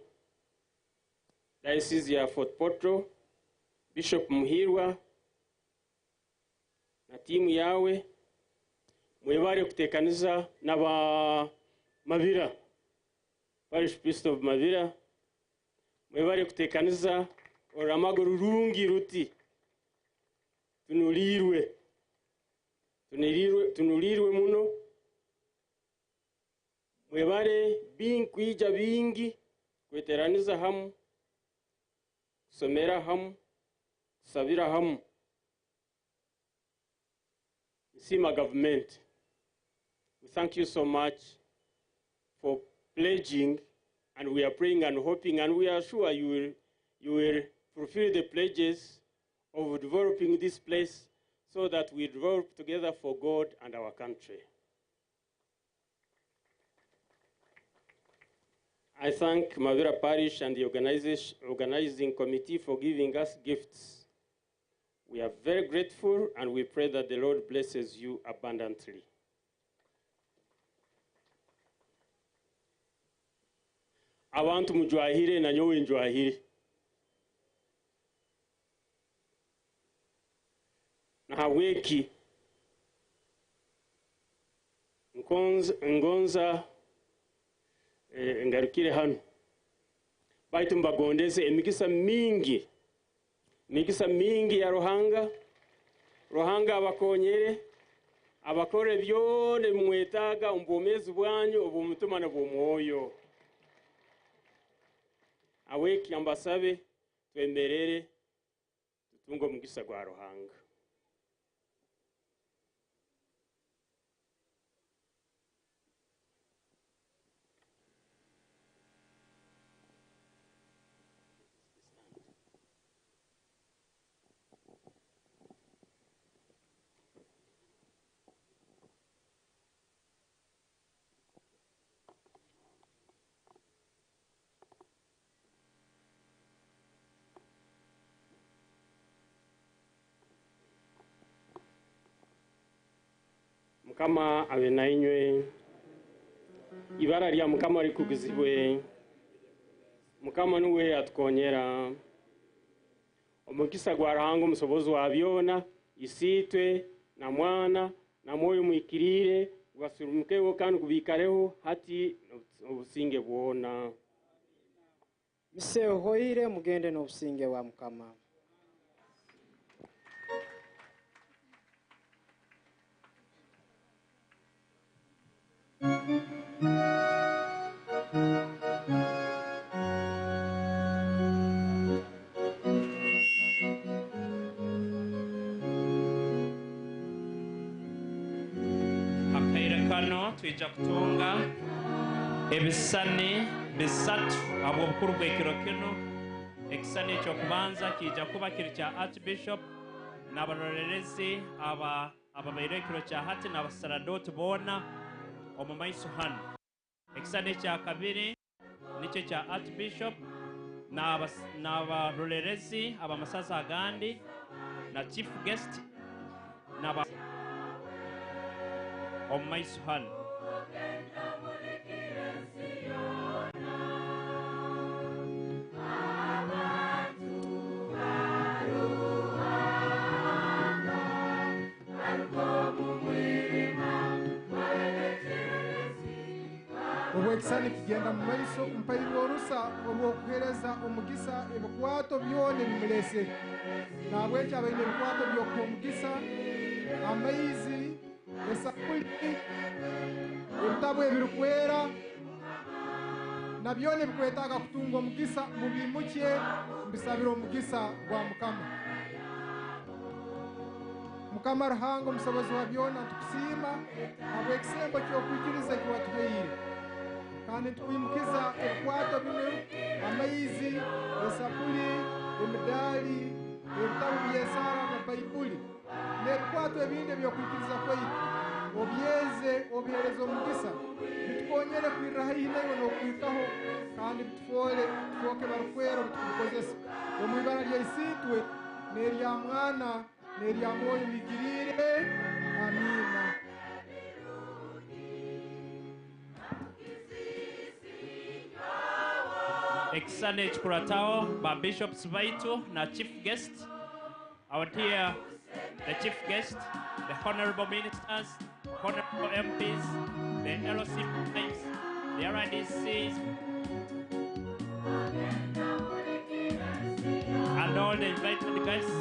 Diocese ya Fort Portal, Bishop Muhirwa na timu yawe mwebare kutekaniza n'aba Mabira, Parish Priest of Mabira, mwebare kutekaniza oramago rurungi ruti tunulirwe muno, mwebare kwija bingi kweteraniza hamu, kusomera hamu, kusabira hamu. Nsima government, we thank you so much for pledging, and we are praying and hoping, and we are sure you will fulfill the pledges of developing this place so that we develop together for God and our country. I thank Mavira Parish and the organizing committee for giving us gifts. We are very grateful, and we pray that the Lord blesses you abundantly. Abantu mujwahire na nyowe njwahire. Na weki ngonza ngarukire hano baitu mbagondeze emikisa mingi ya Ruhanga Ruhanga abakonyere abakore byone mwetaga umbomezi bwanyu ubumutima na bumwoyo. Aweki ambasabe twemerere tutungo mugisa gwa Ruhanga. Mukama abe nainywe ibara lya Mukama likugizibwe. Mukama nuwe atukonyera omukisa gwa Ruhanga umusobozi wa byona isitwe na mwana na moyo mwikirire gwasirumukeho kandi kubikareho hati obusinge bwona. Mise hoire mugende n'obusinge wa Mukama. Kano twija kutunga ebisani bisatu abo bukuru bw'ekiro kino. Ekisani ekyokubanza kija kuba kiri kya Archbishop n'abarorerezi ababaire ekiro kya hati n'abasaradoti boona omu maiso hano. Ekisani ekya kabiri nikyo kya Archbishop n'abarorerezi abamasaza agandi na chief guest n'aba omu maiso hano. Obwekisani kigenda mu maiso mpairwa orusa olw'okuhereza omugisa ebikwato byona ebimulese. Nabwekyo abaine ebikwato by'okuha omugisa amaizi esapuli ebitabo ebirikwera na byona ebikwetaaga kutunga omugisa mubimukye mbisabira omugisa gwa Mukama. Mukama Ruhanga omusobozi wa byona tukusiima habw'ekisembo ky'okwikiriza kiwatuhaire kandi tukwimukiza ebikwato bino amaizi esapuli emidaali ebitabo by'esaara na bayibuli n'ebikwato ebindi ebyokwikiriza kwaitu obyeze obihereza omugisa bitukonyere kwirra haihi naiwe n'okwitaho kandi bitufoole tufooke barukwera bitukubikozesa omu ibara lyaisitwe n'erya mwana n'erya mwoyo mwigirire. Amina. Ekisani ekikurataho ba bishops baitu na chief guest. I would hear the chief guest, the honorable ministers, honorable MPs, the LOC wives, the RIDCs, and all the invited guests.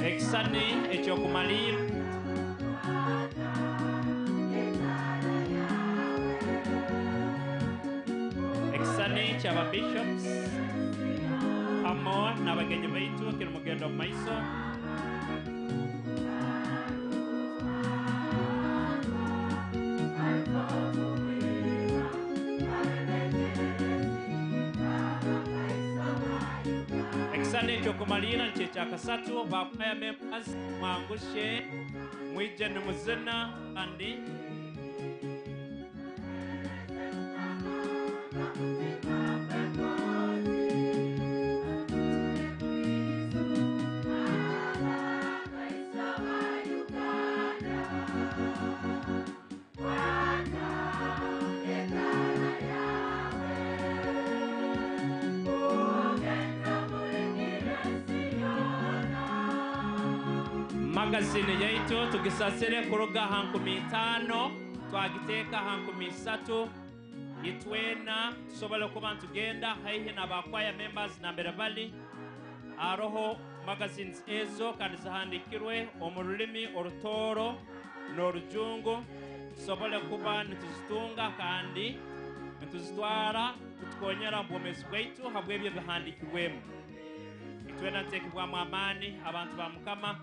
Ekisani ekyokumalira ekisani ky'aba bishops hamwe n'abagenyi baitu kiri mugendo mu maiso. Ekisani ekyokumalira nikyo kyakasatu. Bakwaya members mwangushe mwije nimuzina kandi magazine yaitu tugisasire kuruga hankumi 5 twagiteka hankumi 3 itwena tusobole kuba tugenda haihe na bakwaya members na mbere bali aroho magazines ezo kandi zahandikirwe omurulimi orutoro n'orujungu tusobole kuba nituzitunga kandi nituzitwara kutwonyera mbomezi bwaitu habwe byo bihandikirwemo itwena tekibwa amani abantu ba Mukama